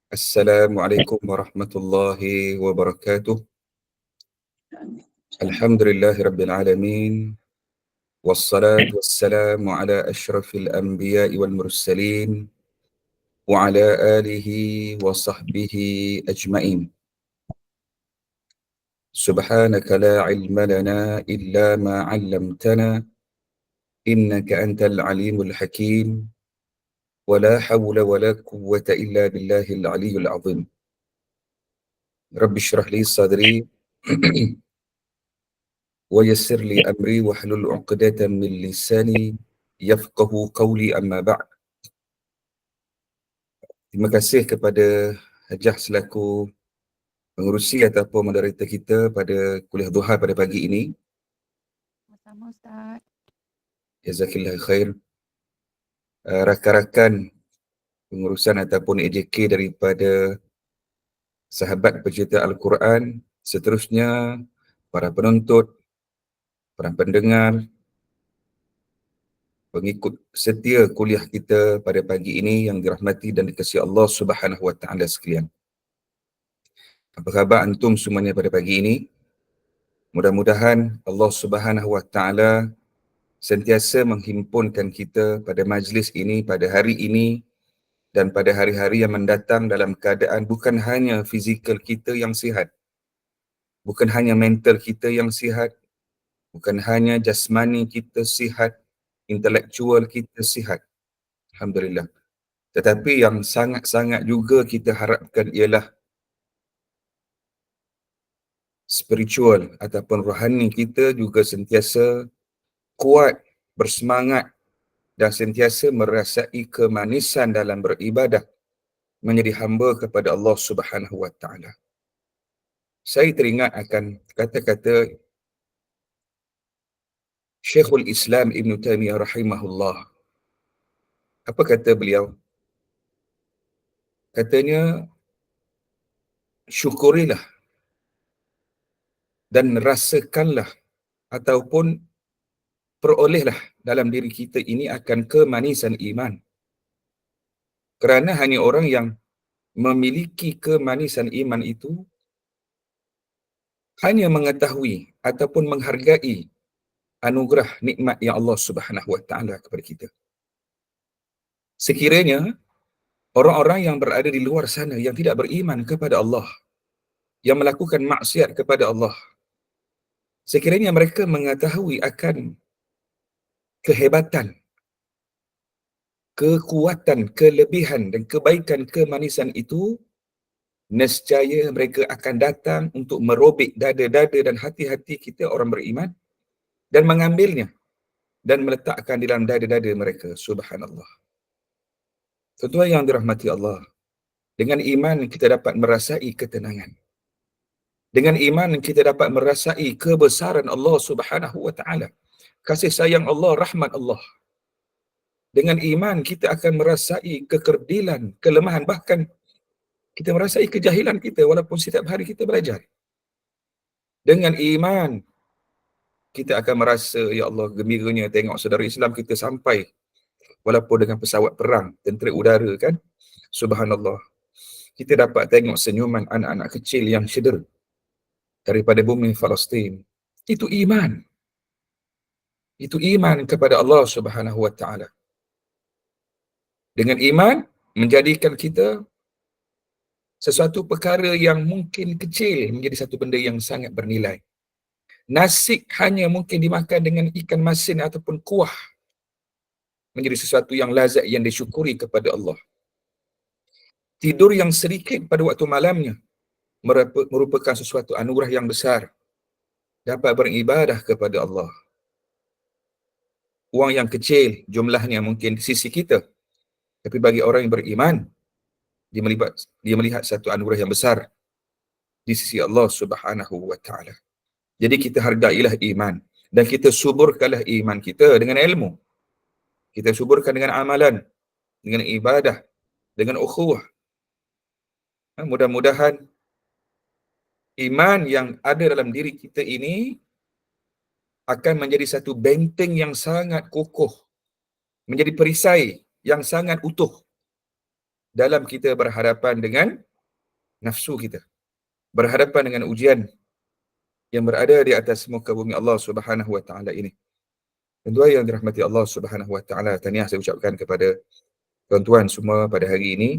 Assalamualaikum warahmatullahi wabarakatuh. Salam. Alhamdulillahi rabbil alamin. Wassalatu wassalamu ala ashrafil anbiya'i wal mursalin wa ala alihi wa sahbihi ajma'in. Subhanaka la ilma lana illa ma 'allamtana innaka antal alimul hakim wa la hawla wa la quwwata illa billahil aliyyil azim. Rabbi shrah li sadri ويسر لي أمري واحلل عقدة من لساني يفقه قولي أما بعد. Terima kasih kepada Hajah selaku pengerusi ataupun moderator kita pada kuliah duha pada pagi ini. Sama-sama Ustaz. Jazakillah khair. Rakan-rakan pengurusan ataupun AJK daripada sahabat pecinta Al-Quran, seterusnya para penuntut, para pendengar, pengikut setia kuliah kita pada pagi ini yang dirahmati dan dikasihi Allah Subhanahu wa taala sekalian. Apa khabar antum semuanya pada pagi ini? Mudah-mudahan Allah Subhanahu wa taala sentiasa menghimpunkan kita pada majlis ini, pada hari ini dan pada hari-hari yang mendatang dalam keadaan bukan hanya fizikal kita yang sihat, bukan hanya mental kita yang sihat, bukan hanya jasmani kita sihat, intelektual kita sihat. Alhamdulillah. Tetapi yang sangat-sangat juga kita harapkan ialah spiritual ataupun rohani kita juga sentiasa kuat, bersemangat dan sentiasa merasai kemanisan dalam beribadah menjadi hamba kepada Allah Subhanahu wa taala. Saya teringat akan kata-kata Syekhul Islam Ibn Taymiyah rahimahullah. Apa kata beliau? Katanya, syukurilah dan rasakanlah ataupun perolehlah dalam diri kita ini akan kemanisan iman. Kerana hanya orang yang memiliki kemanisan iman itu hanya mengetahui ataupun menghargai anugerah nikmat yang Allah Subhanahu wa taala kepada kita. Sekiranya orang-orang yang berada di luar sana yang tidak beriman kepada Allah, yang melakukan maksiat kepada Allah, sekiranya mereka mengetahui akan kehebatan, kekuatan, kelebihan dan kebaikan kemanisan itu, nescaya mereka akan datang untuk merobek dada-dada dan hati-hati kita orang beriman dan mengambilnya dan meletakkan di dalam dada-dada mereka. Subhanallah. Tuan-tuan yang dirahmati Allah, dengan iman kita dapat merasai ketenangan. Dengan iman kita dapat merasai kebesaran Allah Subhanahu wa taala. Kasih sayang Allah, rahmat Allah. Dengan iman kita akan merasai kekerdilan, kelemahan, bahkan kita merasai kejahilan kita walaupun setiap hari kita belajar. Dengan iman kita akan merasa, ya Allah, gembiranya tengok saudara Islam kita sampai walaupun dengan pesawat perang, tentera udara kan. Subhanallah. Kita dapat tengok senyuman anak-anak kecil yang cedera daripada bumi Palestin. Itu iman. Itu iman kepada Allah Subhanahu wa taala. Dengan iman menjadikan kita sesuatu perkara yang mungkin kecil menjadi satu benda yang sangat bernilai. Nasi hanya mungkin dimakan dengan ikan masin ataupun kuah menjadi sesuatu yang lazat yang disyukuri kepada Allah. Tidur yang sedikit pada waktu malamnya merupakan sesuatu anugerah yang besar. Dapat beribadah kepada Allah. Wang yang kecil jumlahnya mungkin di sisi kita, tapi bagi orang yang beriman, dia melihat satu anugerah yang besar di sisi Allah Subhanahu wa taala. Jadi kita hargailah iman dan kita suburkanlah iman kita dengan ilmu. Kita suburkan dengan amalan, dengan ibadah, dengan ukhuwah. Mudah-mudahan iman yang ada dalam diri kita ini akan menjadi satu benteng yang sangat kokoh, menjadi perisai yang sangat utuh dalam kita berhadapan dengan nafsu kita, berhadapan dengan ujian yang berada di atas muka bumi Allah Subhanahu wa taala ini. Tuan-tuan yang dirahmati Allah Subhanahu wa taala, tahniah saya ucapkan kepada tuan-tuan semua pada hari ini,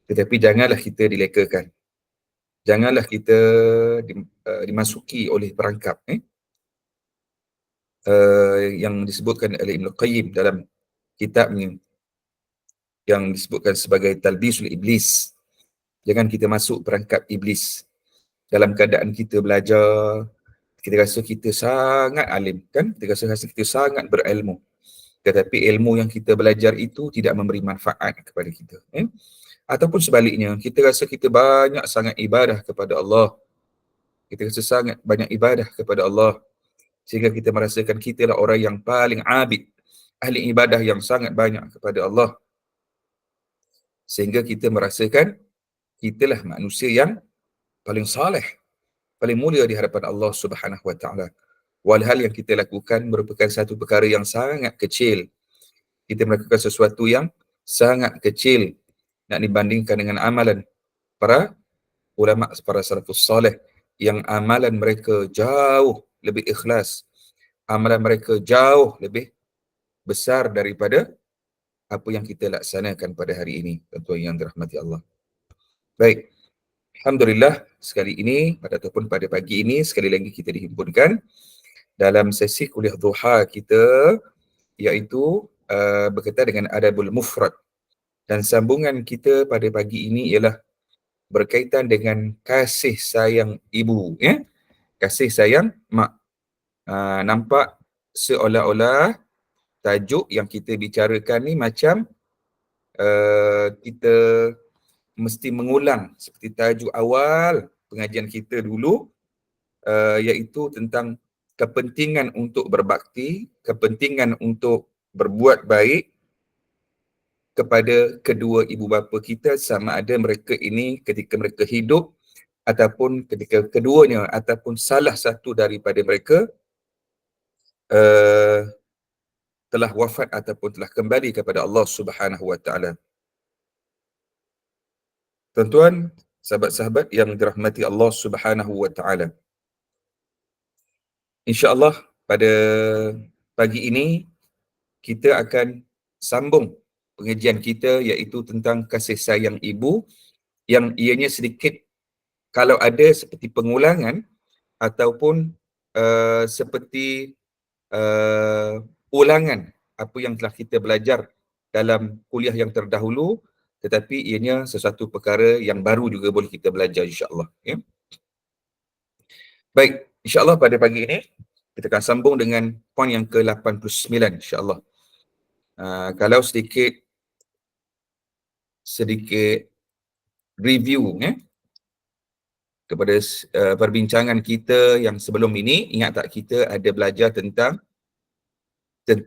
tetapi janganlah kita dilekakan. Janganlah kita dimasuki oleh perangkap yang disebutkan oleh Ibn Qayyim dalam kitabnya yang disebutkan sebagai Talbisul Iblis. Jangan kita masuk perangkap iblis. Dalam keadaan kita belajar, kita rasa kita sangat alim, kan? Kita rasa kita sangat berilmu. Tetapi ilmu yang kita belajar itu tidak memberi manfaat kepada kita. Ataupun sebaliknya, kita rasa kita banyak sangat ibadah kepada Allah. Kita rasa sangat banyak ibadah kepada Allah. Sehingga kita merasakan kita lah orang yang paling abid, ahli ibadah yang sangat banyak kepada Allah. Sehingga kita merasakan kitalah manusia yang paling saleh, paling mulia di hadapan Allah Subhanahu wa taala. Walhal yang kita lakukan merupakan satu perkara yang sangat kecil. Kita melakukan sesuatu yang sangat kecil nak dibandingkan dengan amalan para ulama, para salafus salih yang amalan mereka jauh lebih ikhlas, amalan mereka jauh lebih besar daripada apa yang kita laksanakan pada hari ini, tuan-tuan yang dirahmati Allah. Baik, alhamdulillah sekali ini ataupun pada pagi ini sekali lagi kita dihimpunkan dalam sesi kuliah duha kita, iaitu berkaitan dengan adabul mufrad, dan sambungan kita pada pagi ini ialah berkaitan dengan kasih sayang ibu, kasih sayang mak. Nampak seolah-olah tajuk yang kita bicarakan ni macam kita mesti mengulang seperti tajuk awal pengajian kita dulu, iaitu tentang kepentingan untuk berbakti, kepentingan untuk berbuat baik kepada kedua ibu bapa kita, sama ada mereka ini ketika mereka hidup ataupun ketika keduanya ataupun salah satu daripada mereka telah wafat ataupun telah kembali kepada Allah Subhanahu wa taala. Tuan-tuan, sahabat-sahabat yang dirahmati Allah Subhanahu wa taala, insya-Allah pada pagi ini kita akan sambung pengajian kita, iaitu tentang kasih sayang ibu, yang ianya sedikit kalau ada seperti pengulangan ataupun seperti ulangan apa yang telah kita belajar dalam kuliah yang terdahulu, tetapi ianya sesuatu perkara yang baru juga boleh kita belajar, insya-Allah. Baik, insya-Allah pada pagi ini kita akan sambung dengan poin yang ke-89, insya-Allah. Kalau sedikit review kepada perbincangan kita yang sebelum ini, ingat tak kita ada belajar tentang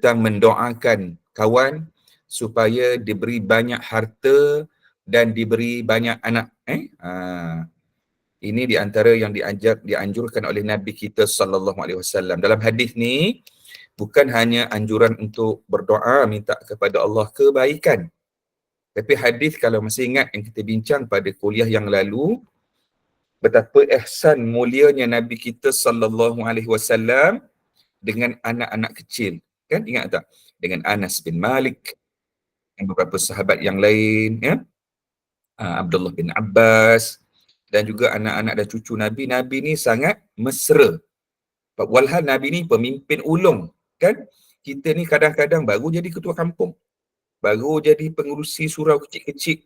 mendoakan kawan supaya diberi banyak harta dan diberi banyak anak. Ini di antara yang dianjurkan oleh Nabi kita sallallahu alaihi wasallam. Dalam hadis ni bukan hanya anjuran untuk berdoa minta kepada Allah kebaikan. Tapi hadis, kalau masih ingat yang kita bincang pada kuliah yang lalu, betapa ihsan mulianya Nabi kita sallallahu alaihi wasallam dengan anak-anak kecil. Kan ingat tak? Dengan Anas bin Malik, dan beberapa sahabat yang lain, Abdullah bin Abbas, dan juga anak-anak dan cucu Nabi. Nabi ni sangat mesra. Walhal Nabi ni pemimpin ulung, kan? Kita ni kadang-kadang baru jadi ketua kampung, baru jadi pengurusi surau kecil-kecil.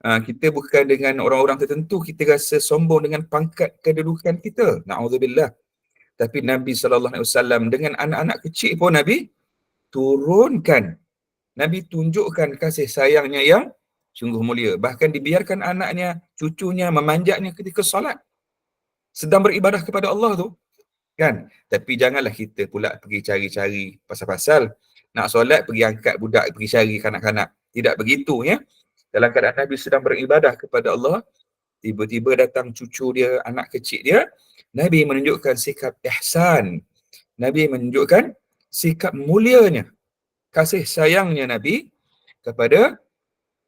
Kita bukan dengan orang-orang tertentu kita rasa sombong dengan pangkat kedudukan kita. Na'udzubillah. Tapi Nabi SAW dengan anak-anak kecil pun Nabi turunkan. Nabi tunjukkan kasih sayangnya yang sungguh mulia. Bahkan dibiarkan anaknya, cucunya memanjatnya ketika solat, sedang beribadah kepada Allah tu. Kan? Tapi janganlah kita pula pergi cari-cari pasal-pasal. Nak solat, pergi angkat budak, pergi cari kanak-kanak. Tidak begitu, ya. Dalam keadaan Nabi sedang beribadah kepada Allah, tiba-tiba datang cucu dia, anak kecil dia. Nabi menunjukkan sikap ihsan. Nabi menunjukkan sikap mulianya, kasih sayangnya Nabi kepada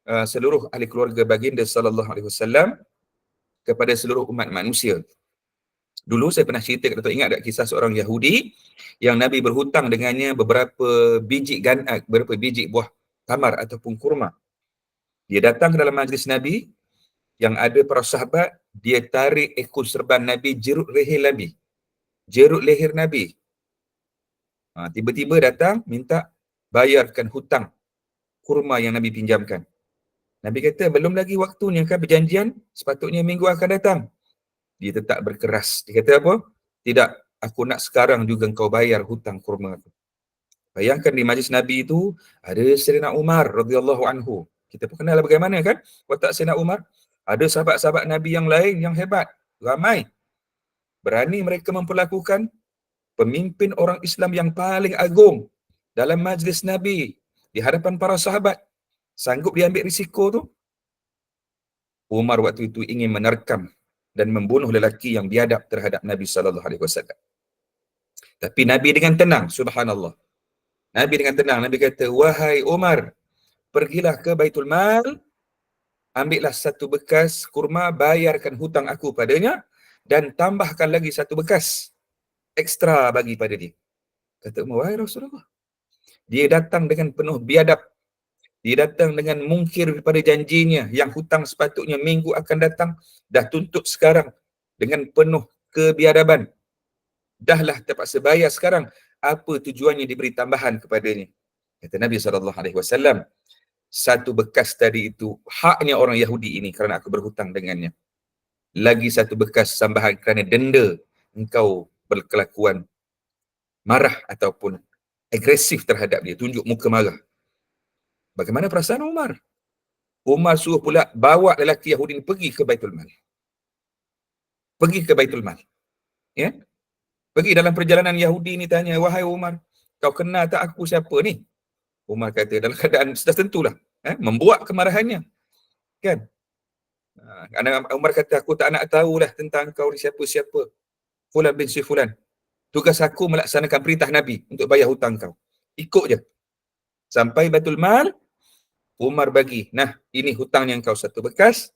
seluruh ahli keluarga baginda sallallahu alaihi wasallam kepada seluruh umat manusia. Dulu saya pernah cerita, kalau tak ingat tak, kisah seorang Yahudi yang Nabi berhutang dengannya beberapa biji beberapa biji buah tamar ataupun kurma. Dia datang ke dalam majlis Nabi, yang ada para sahabat, dia tarik ekor serban Nabi, jerut leher Nabi. Jerut leher Nabi. Tiba-tiba datang minta bayarkan hutang kurma yang Nabi pinjamkan. Nabi kata, belum lagi waktunya kan perjanjian, sepatutnya minggu akan datang. Dia tetap berkeras. Dia kata apa? Tidak, aku nak sekarang juga engkau bayar hutang kurma aku. Bayangkan di majlis Nabi itu ada Sayyidina Umar radhiyallahu anhu. Kita pun kenal bagaimana kan watak Sayyidina Umar. Ada sahabat-sahabat Nabi yang lain yang hebat, ramai. Berani mereka memperlakukan pemimpin orang Islam yang paling agung dalam majlis Nabi di hadapan para sahabat. Sanggup diambil risiko tu. Umar waktu itu ingin menerkam dan membunuh lelaki yang biadab terhadap Nabi sallallahu alaihi wasallam. Tapi Nabi dengan tenang, subhanallah. Nabi dengan tenang, Nabi kata, wahai Umar, pergilah ke Baitul Mal, ambillah satu bekas kurma, bayarkan hutang aku padanya, dan tambahkan lagi satu bekas ekstra bagi pada dia. Kata Umar, wahai Rasulullah. Dia datang dengan penuh biadab. Dia datang dengan mungkir pada janjinya yang hutang sepatutnya minggu akan datang, dah tuntut sekarang dengan penuh kebiadaban. Dahlah terpaksa bayar sekarang. Apa tujuannya diberi tambahan kepadanya? Kata Nabi SAW, satu bekas tadi itu haknya orang Yahudi ini kerana aku berhutang dengannya. Lagi satu bekas tambahan kerana denda engkau berkelakuan marah ataupun agresif terhadap dia, tunjuk muka marah. Bagaimana perasaan Umar? Umar suruh pula bawa lelaki Yahudi ini pergi ke Baitul Mal. Pergi ke Baitul Mal. Ya? Pergi dalam perjalanan Yahudi ni tanya, wahai Umar, kau kenal tak aku siapa ni? Umar kata dalam keadaan sudah tentulah, membuat kemarahannya. Kan? Umar kata, aku tak nak tahulah tentang kau ni siapa-siapa. Fulan bin si Fulan. Tugas aku melaksanakan perintah Nabi untuk bayar hutang kau. Ikut je. Sampai Baitul Mal, Umar bagi, nah ini hutang yang kau satu bekas,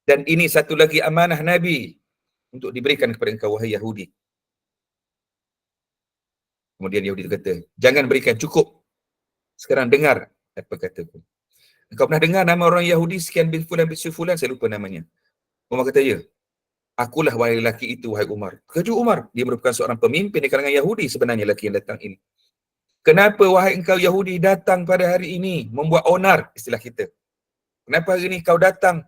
dan ini satu lagi amanah Nabi untuk diberikan kepada engkau, wahai Yahudi. Kemudian Yahudi itu kata, jangan berikan, cukup. Sekarang dengar apa kataku. Engkau pernah dengar nama orang Yahudi sekian bin Fulan bin Fulan? Saya lupa namanya. Umar kata, ya. Akulah wahai lelaki itu, wahai Umar. Terkejut Umar. Dia merupakan seorang pemimpin di kalangan Yahudi sebenarnya, lelaki yang datang ini. Kenapa wahai engkau Yahudi datang pada hari ini membuat onar, istilah kita? Kenapa hari ini kau datang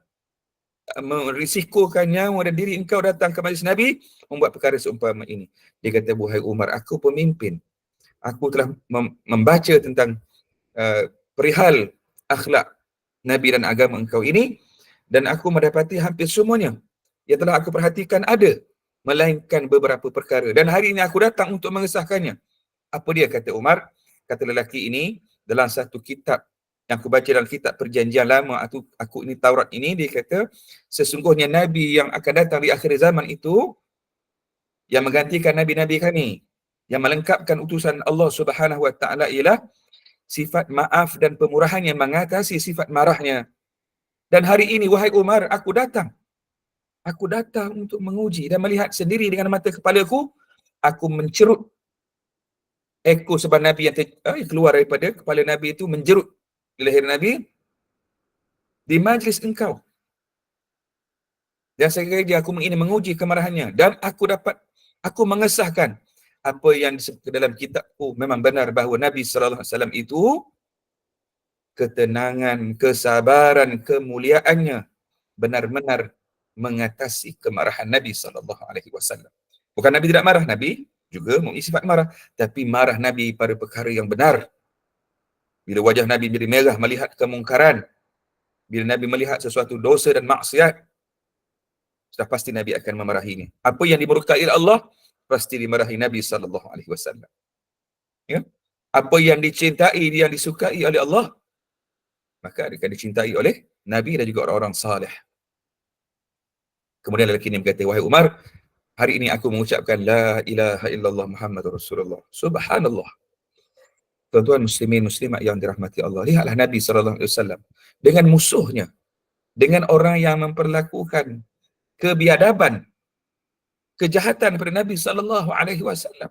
merisikokan nyawa dan diri engkau datang ke majlis Nabi membuat perkara seumpama ini? Dia kata, wahai Umar, aku pemimpin. Aku telah membaca tentang perihal akhlak Nabi dan agama engkau ini, dan aku mendapati hampir semuanya yang telah aku perhatikan ada, melainkan beberapa perkara. Dan hari ini aku datang untuk mengesahkannya. Apa dia, kata Umar? Kata lelaki ini, dalam satu kitab yang aku baca dalam kitab perjanjian lama, aku ini Taurat ini, dia kata, sesungguhnya Nabi yang akan datang di akhir zaman itu, yang menggantikan Nabi-Nabi kami, yang melengkapkan utusan Allah Subhanahu Wa Taala ialah sifat maaf dan pemurahan yang mengatasi sifat marahnya. Dan hari ini, wahai Umar, aku datang untuk menguji dan melihat sendiri dengan mata kepalaku. Aku mencerut ekor serban Nabi yang keluar daripada kepala Nabi itu, menjerut leher Nabi di majlis engkau. Dan sekali aku ingin menguji kemarahannya, dan aku mengesahkan apa yang disebut dalam kitabku memang benar, bahawa Nabi sallallahu alaihi wasallam itu ketenangan, kesabaran, kemuliaannya benar-benar mengatasi kemarahan Nabi sallallahu alaihi wasallam. Bukan Nabi tidak marah, Nabi juga memiliki sifat marah, tapi marah Nabi pada perkara yang benar. Bila wajah Nabi menjadi merah melihat kemungkaran, bila Nabi melihat sesuatu dosa dan maksiat, sudah pasti Nabi akan memarahinya. Apa yang dimurkai oleh Allah, pasti dimarahi Nabi sallallahu alaihi wasallam. Ya? Apa yang dicintai, yang disukai oleh Allah, maka akan dicintai oleh Nabi dan juga orang-orang saleh. Kemudian lelaki ini berkata, wahai Umar, hari ini aku mengucapkan la ilaha illallah Muhammadur Rasulullah. Subhanallah. Tuan-tuan muslimin muslimat yang dirahmati Allah, lihatlah Nabi sallallahu alaihi wasallam dengan musuhnya, dengan orang yang memperlakukan kebiadaban, kejahatan kepada Nabi SAW.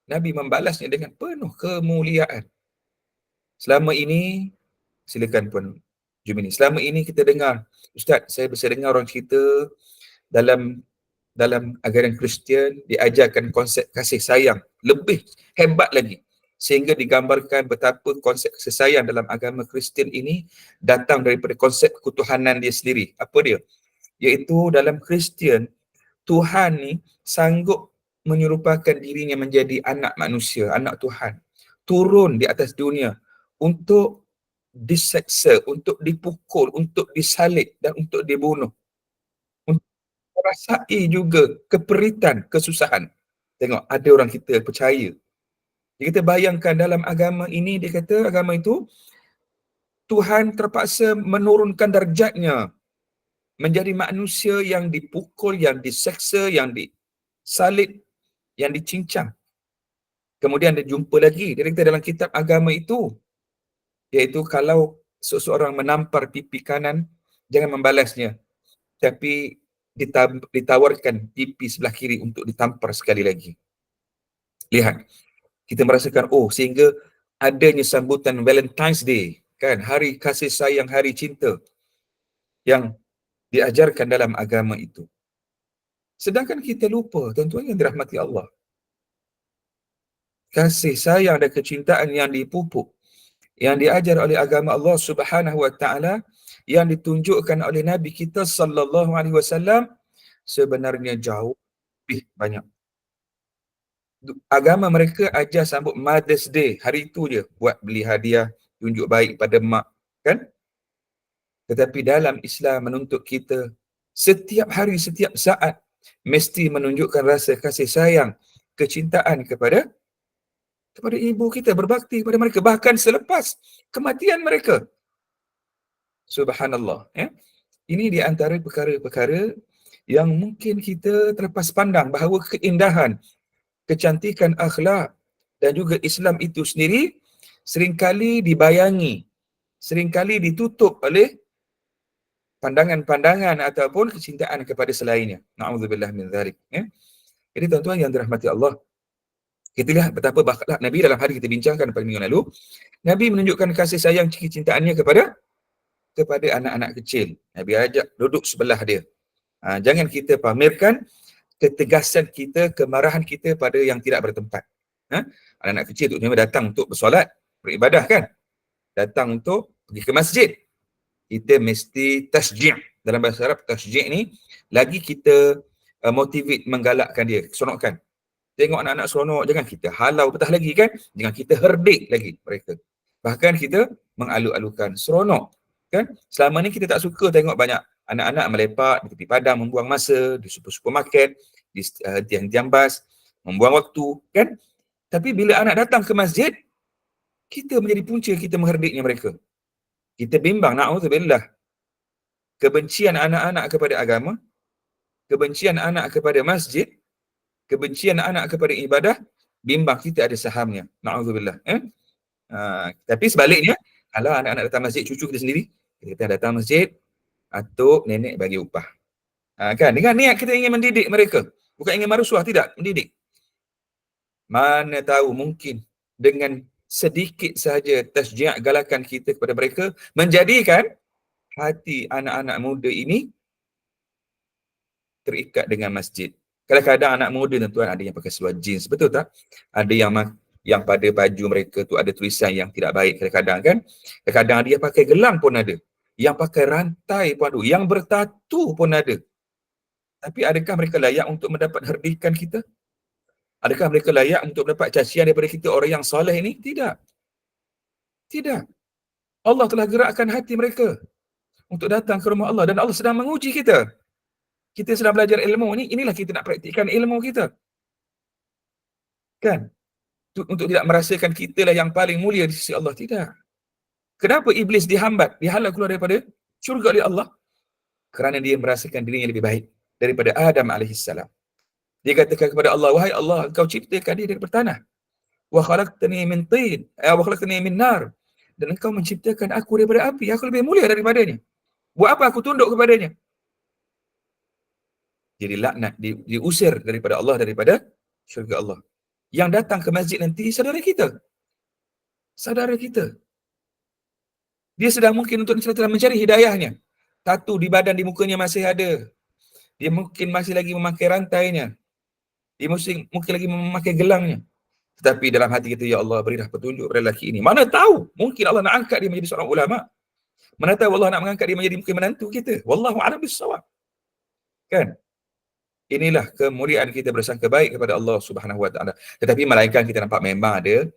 Nabi membalasnya dengan penuh kemuliaan. Selama ini, silakan Puan Jumini, selama ini kita dengar, Ustaz, saya bisa dengar orang cerita dalam dalam ajaran Kristian diajarkan konsep kasih sayang lebih hebat lagi, sehingga digambarkan betapa konsep kasih sayang dalam agama Kristian ini datang daripada konsep ketuhanan dia sendiri. Apa dia? Iaitu dalam Kristian, Tuhan ni sanggup menyerupakan dirinya menjadi anak manusia, anak Tuhan, turun di atas dunia untuk diseksa, untuk dipukul, untuk disalib dan untuk dibunuh, untuk merasai juga keperitan, kesusahan. Tengok, ada orang kita percaya. Dia kata bayangkan dalam agama ini, dia kata agama itu Tuhan terpaksa menurunkan darjatnya menjadi manusia yang dipukul, yang diseksa, yang disalib, yang dicincang. Kemudian dia jumpa lagi, dia kata dalam kitab agama itu, iaitu kalau seseorang menampar pipi kanan, jangan membalasnya, tapi ditawarkan pipi sebelah kiri untuk ditampar sekali lagi. Lihat, kita merasakan, oh, sehingga adanya sambutan Valentine's Day, kan, hari kasih sayang, hari cinta yang diajarkan dalam agama itu. Sedangkan kita lupa, tuan-tuan yang dirahmati Allah, kasih sayang dan kecintaan yang dipupuk, yang diajar oleh agama Allah Subhanahu wa taala, yang ditunjukkan oleh Nabi kita sallallahu alaihi wasallam, sebenarnya jauh lebih banyak. Agama mereka ajar sambut Mother's Day, hari itu je buat beli hadiah, tunjuk baik pada mak, kan? Tetapi dalam Islam menuntut kita setiap hari, setiap saat mesti menunjukkan rasa kasih sayang, kecintaan kepada ibu kita, berbakti kepada mereka bahkan selepas kematian mereka. Subhanallah, ya. Ini di antara perkara-perkara yang mungkin kita terlepas pandang bahawa keindahan, kecantikan akhlak dan juga Islam itu sendiri seringkali dibayangi, seringkali ditutup oleh pandangan-pandangan ataupun kecintaan kepada selainnya. Na'udzubillah min dzalik, ya. Jadi tuan-tuan yang dirahmati Allah, kita lihat betapa akhlak Nabi dalam hari kita bincangkan pada minggu lalu. Nabi menunjukkan kasih sayang, kecintaannya kepada anak-anak kecil. Nabi ajak duduk sebelah dia. Jangan kita pamerkan ketegasan kita, kemarahan kita pada yang tidak bertempat. Anak-anak kecil tu memang datang untuk bersolat, beribadah, kan? Datang untuk pergi ke masjid. Kita mesti tasji'. Dalam bahasa Arab, tasji' ni lagi kita motivate, menggalakkan dia, seronokkan. Tengok anak-anak seronok, jangan kita halau petah lagi, kan? Jangan kita herdik lagi mereka. Bahkan kita mengalu-alukan, seronok, kan? Selama ni kita tak suka tengok banyak anak-anak melepak di tepi padang, membuang masa, di supermarket, di tiang-tiang bas, membuang waktu, kan? Tapi bila anak datang ke masjid, kita menjadi punca kita mengherdiknya mereka. Kita bimbang, na'udzubillah, kebencian anak-anak kepada agama, kebencian anak kepada masjid, kebencian anak kepada ibadah, bimbang kita ada sahamnya. Na'udzubillah. Tapi sebaliknya, kalau anak-anak datang masjid, cucu kita sendiri, kita datang masjid, atuk, nenek bagi upah. Kan? Dengan niat kita ingin mendidik mereka. Bukan ingin marusuah, tidak. Mendidik. Mana tahu mungkin dengan sedikit sahaja tasji', galakan kita kepada mereka, menjadikan hati anak-anak muda ini terikat dengan masjid. Kadang-kadang anak muda tuan, ada yang pakai seluar jeans, betul tak? Ada yang pada baju mereka tu ada tulisan yang tidak baik kadang-kadang, kan? Kadang-kadang dia pakai gelang pun ada. Yang pakai rantai pun ada. Yang bertatu pun ada. Tapi adakah mereka layak untuk mendapat herdikan kita? Adakah mereka layak untuk mendapat cacian daripada kita, orang yang soleh ini? Tidak. Tidak. Allah telah gerakkan hati mereka untuk datang ke rumah Allah dan Allah sedang menguji kita. Kita sedang belajar ilmu ni, inilah kita nak praktikkan ilmu kita. Kan? Untuk tidak merasakan kita lah yang paling mulia di sisi Allah. Tidak. Kenapa iblis dihambat, dihalau keluar daripada syurga oleh Allah? Kerana dia merasakan dirinya lebih baik daripada Adam AS. Dia katakan kepada Allah, wahai Allah, engkau ciptakan dia daripada tanah. Wa khalaqtani min tin, wa khalaqtani min nar. dan engkau menciptakan aku daripada api, aku lebih mulia daripadanya. Buat apa aku tunduk kepadanya? Jadi laknat, diusir daripada Allah, daripada syurga Allah. Yang datang ke masjid nanti saudara kita. Saudara kita. Dia sedang mungkin untuk telah mencari hidayahnya. Tatu di badan, di mukanya masih ada. Dia mungkin masih lagi memakai rantainya. Dia mungkin lagi memakai gelangnya. Tetapi dalam hati kita, ya Allah, berilah petunjuk pada lelaki ini. Mana tahu, mungkin Allah nak angkat dia menjadi seorang ulama. Mana tahu Allah nak mengangkat dia menjadi mungkin menantu kita. Wallahu a'lam bissawab. Kan? Inilah kemuliaan kita bersangka baik kepada Allah Subhanahu Wa Taala. Tetapi malaikat kita nampak memang ada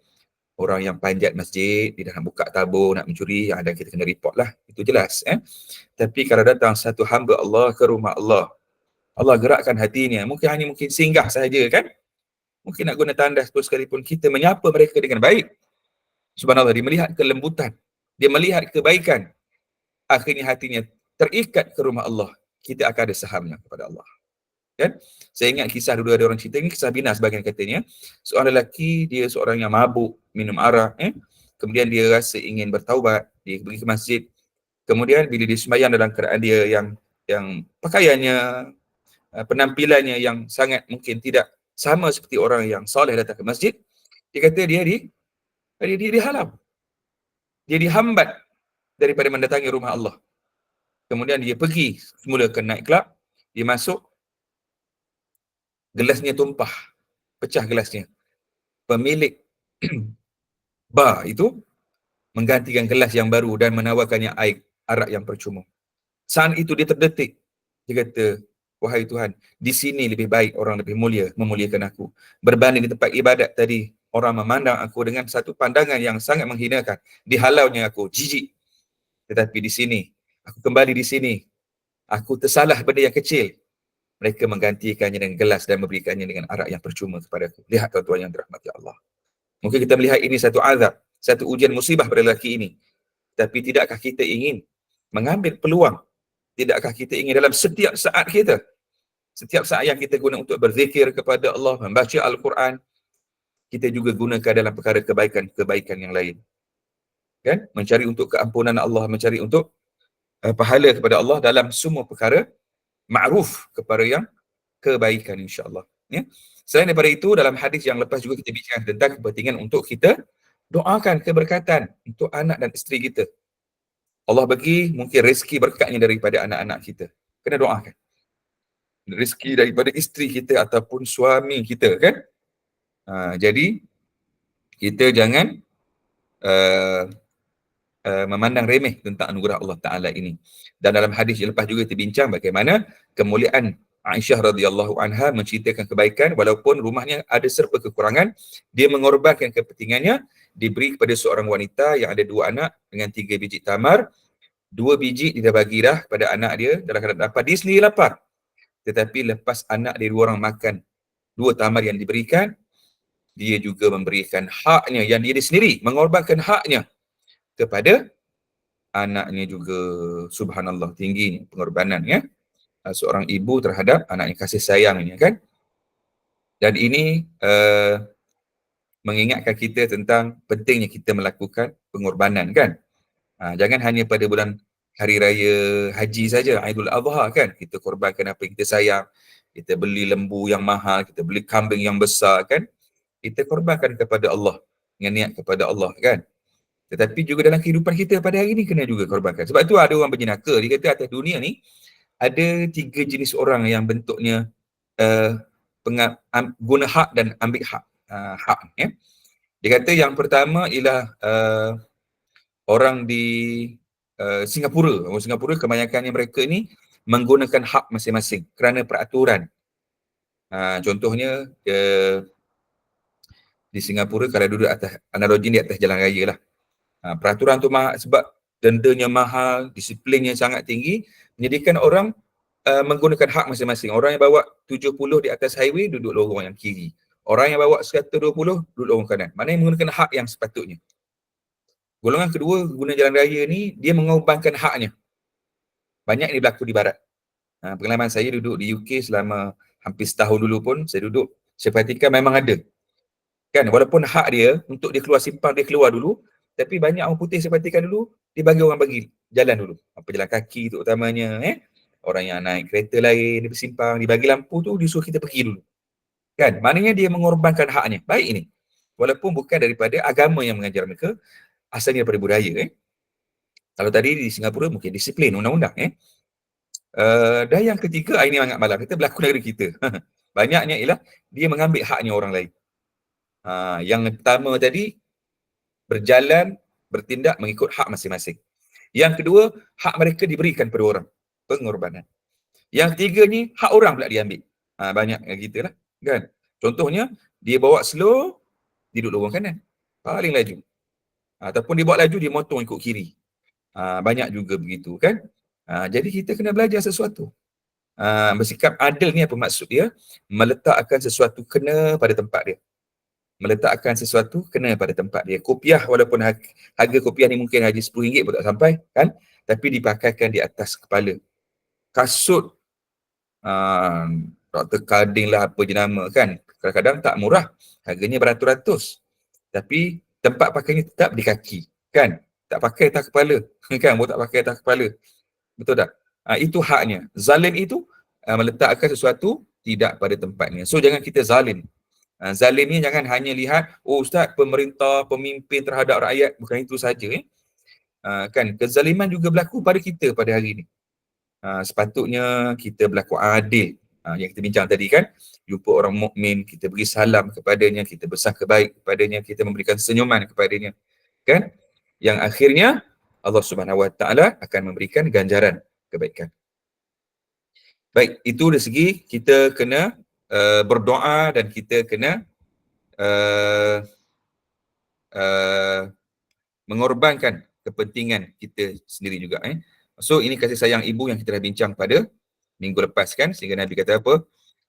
orang yang panjat masjid, dia nak buka tabur, nak mencuri, yang ada kita kena report lah. Itu jelas. Tapi kalau datang satu hamba Allah ke rumah Allah, Allah gerakkan hatinya, mungkin singgah sahaja kan? Mungkin nak guna tandas pun sekalipun, kita menyapa mereka dengan baik. Subhanallah, dia melihat kelembutan, dia melihat kebaikan, akhirnya hatinya terikat ke rumah Allah. Kita akan ada sahamnya kepada Allah. Kan? Saya ingat kisah dulu ada orang cerita, ini kisah bina sebagian katanya. Seorang lelaki, dia seorang yang mabuk, minum arak, kemudian dia rasa ingin bertaubat, dia pergi ke masjid. Kemudian bila dia sembahyang dalam keadaan dia yang pakaiannya, penampilannya yang sangat mungkin tidak sama seperti orang yang soleh datang ke masjid, dia kata dia dihalau. Dia dihambat daripada mendatangi rumah Allah. Kemudian dia pergi semula ke night club, dia masuk, gelasnya tumpah, pecah gelasnya. Pemilik bar itu menggantikan gelas yang baru dan menawarkannya air arak yang percuma. Saat itu dia terdetik. Dia kata, wahai Tuhan, di sini lebih baik orang lebih mulia memuliakan aku. Berbanding di tempat ibadat tadi, orang memandang aku dengan satu pandangan yang sangat menghinakan. Dihalaunya aku, jijik. Tetapi di sini, aku kembali di sini. Aku tersalah benda yang kecil. Mereka menggantikannya dengan gelas dan memberikannya dengan arak yang percuma kepada aku. Lihat tuan-tuan yang dirahmati Allah. Mungkin kita melihat ini satu azab, satu ujian musibah pada lelaki ini. Tapi tidakkah kita ingin mengambil peluang? Tidakkah kita ingin dalam setiap saat kita, setiap saat yang kita guna untuk berzikir kepada Allah, membaca Al-Quran, kita juga gunakan dalam perkara kebaikan-kebaikan yang lain. Kan? Mencari untuk keampunan Allah, mencari untuk pahala kepada Allah dalam semua perkara ma'ruf, kepada yang kebaikan insya-Allah. Ya. Selain daripada itu, dalam hadis yang lepas juga kita bincang tentang kepentingan untuk kita doakan keberkatan untuk anak dan isteri kita. Allah bagi mungkin rezeki berkatnya daripada anak-anak kita. Kena doakan. Rezeki daripada isteri kita ataupun suami kita kan. Jadi kita jangan memandang remeh tentang anugerah Allah Ta'ala ini. Dan dalam hadis yang lepas juga kita bincang bagaimana kemuliaan Aisyah radhiyallahu anha menceritakan kebaikan walaupun rumahnya ada serba kekurangan, dia mengorbankan kepentingannya, diberi kepada seorang wanita yang ada 2 anak dengan 3 biji tamar. 2 biji dia bagi dah pada anak dia dalam keadaan lapar, dia sendiri lapar. Tetapi lepas anak dia 2 orang makan 2 tamar yang diberikan, dia juga memberikan haknya yang dia sendiri, mengorbankan haknya kepada anaknya juga. Subhanallah, tingginya pengorbanan ya seorang ibu terhadap anaknya, kasih sayangnya kan. Dan ini mengingatkan kita tentang pentingnya kita melakukan pengorbanan kan. Jangan hanya pada bulan hari raya haji saja, Aidul Adha kan, kita korbankan apa yang kita sayang, kita beli lembu yang mahal, kita beli kambing yang besar kan, kita korbankan kepada Allah, dengan niat kepada Allah kan. Tetapi juga dalam kehidupan kita pada hari ini kena juga korbankan. Sebab tu ada orang berjenaka, dia kata atas dunia ni ada 3 jenis orang yang bentuknya guna hak dan ambil hak ya. Dia kata yang pertama ialah orang di Singapura. Orang Singapura kebanyakannya mereka ni menggunakan hak masing-masing kerana peraturan. Contohnya di Singapura kalau duduk atas analogi di atas jalan raya lah. Peraturan tu mahal sebab dendanya mahal, disiplinnya sangat tinggi, menjadikan orang menggunakan hak masing-masing. Orang yang bawa 70 di atas highway duduk lorong yang kiri. Orang yang bawa 120 duduk lorong kanan. Mana yang menggunakan hak yang sepatutnya. Golongan kedua guna jalan raya ni, dia mengorbankan haknya. Banyak ini berlaku di barat. Pengalaman saya duduk di UK selama hampir setahun dulu pun, saya perhatikan memang ada. Kan, walaupun hak dia untuk dia keluar simpang, dia keluar dulu, Tapi banyak orang putih saya perhatikan dulu, dia bagi orang bagi jalan dulu. Pejalan kaki tu utamanya, orang yang naik kereta lain, dia bersimpang, dia bagi lampu tu, dia suruh kita pergi dulu. Kan? Maknanya dia mengorbankan haknya. Baik ini. Walaupun bukan daripada agama yang mengajar mereka, asalnya daripada budaya. Kalau tadi di Singapura mungkin disiplin, undang-undang. Dan yang ketiga, ini sangat malam. Kita berlaku negeri kita. Banyaknya ialah dia mengambil haknya orang lain. Yang pertama tadi, berjalan, bertindak mengikut hak masing-masing. Yang kedua, hak mereka diberikan kepada orang. Pengorbanan. Yang ketiga ni, hak orang pula diambil. Banyak yang kita lah. Kan? Contohnya, dia bawa slow, dia duduk lorong kanan. Paling laju. Ataupun dia bawa laju, dia motong ikut kiri. Banyak juga begitu kan. Jadi kita kena belajar sesuatu. Bersikap adil ni apa maksud dia? Meletakkan sesuatu kena pada tempat dia. Meletakkan sesuatu kena pada tempat dia. Kopiah walaupun harga kopiah ni mungkin haji RM10 pun tak sampai kan, tapi dipakaikan di atas kepala. Kasut Dr. Carding lah apa je nama kan, kadang-kadang tak murah, harganya beratus-ratus, tapi tempat pakainya tetap di kaki kan, tak pakai atas kepala kan, tak pakai atas kepala, betul tak? Itu haknya. Zalim itu meletakkan sesuatu tidak pada tempatnya. So jangan kita zalim. Zalim ni jangan hanya lihat, oh ustaz, pemerintah, pemimpin terhadap rakyat, bukan itu saja. Kan, kezaliman juga berlaku pada kita pada hari ini. Sepatutnya kita berlaku adil. Yang kita bincang tadi kan, jumpa orang mukmin, kita beri salam kepadanya, kita bersangka baik kepadanya, kita memberikan senyuman kepadanya. Kan? Yang akhirnya Allah Subhanahu Wa Taala akan memberikan ganjaran kebaikan. Baik, itu dari segi kita kena berdoa dan kita kena mengorbankan kepentingan kita sendiri juga. So ini kasih sayang ibu yang kita dah bincang pada minggu lepas kan, sehingga Nabi kata apa?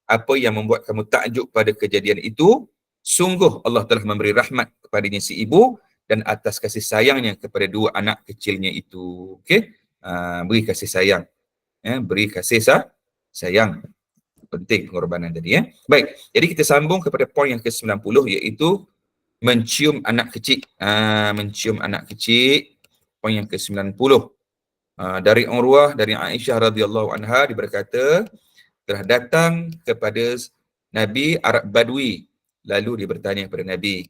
Apa yang membuat kamu takjub pada kejadian itu, sungguh Allah telah memberi rahmat kepadanya si ibu dan atas kasih sayangnya kepada dua anak kecilnya itu. Okey? Beri kasih sayang. Beri kasih sayang. Penting pengorbanan tadi. Baik, jadi kita sambung kepada poin yang ke-90, iaitu mencium anak kecil. Mencium anak kecil, poin yang ke-90. Dari Urwah, dari Aisyah radhiyallahu anha, dia berkata, telah datang kepada Nabi Arab Badui. Lalu dia bertanya kepada Nabi.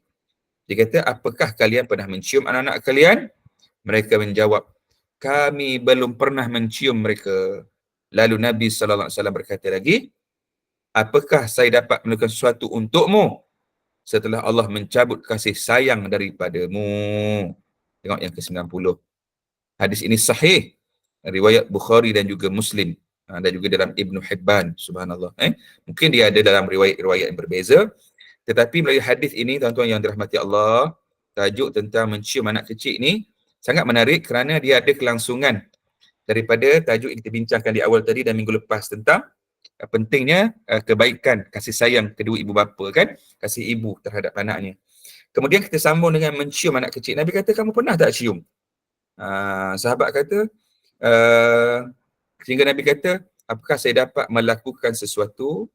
Dia kata, apakah kalian pernah mencium anak-anak kalian? Mereka menjawab, kami belum pernah mencium mereka. Lalu Nabi SAW berkata lagi, apakah saya dapat melakukan sesuatu untukmu setelah Allah mencabut kasih sayang daripadamu? Tengok yang ke-90. Hadis ini sahih, riwayat Bukhari dan juga Muslim, dan juga dalam Ibn Hibban, subhanallah. Mungkin dia ada dalam riwayat-riwayat yang berbeza, tetapi melalui hadis ini, tuan-tuan yang dirahmati Allah, tajuk tentang mencium anak kecil ini sangat menarik kerana dia ada kelangsungan daripada tajuk yang kita bincangkan di awal tadi dan minggu lepas tentang pentingnya kebaikan, kasih sayang kedua ibu bapa kan, kasih ibu terhadap anaknya. Kemudian kita sambung dengan mencium anak kecil. Nabi kata, kamu pernah tak cium? Sahabat kata, sehingga Nabi kata, apakah saya dapat melakukan sesuatu?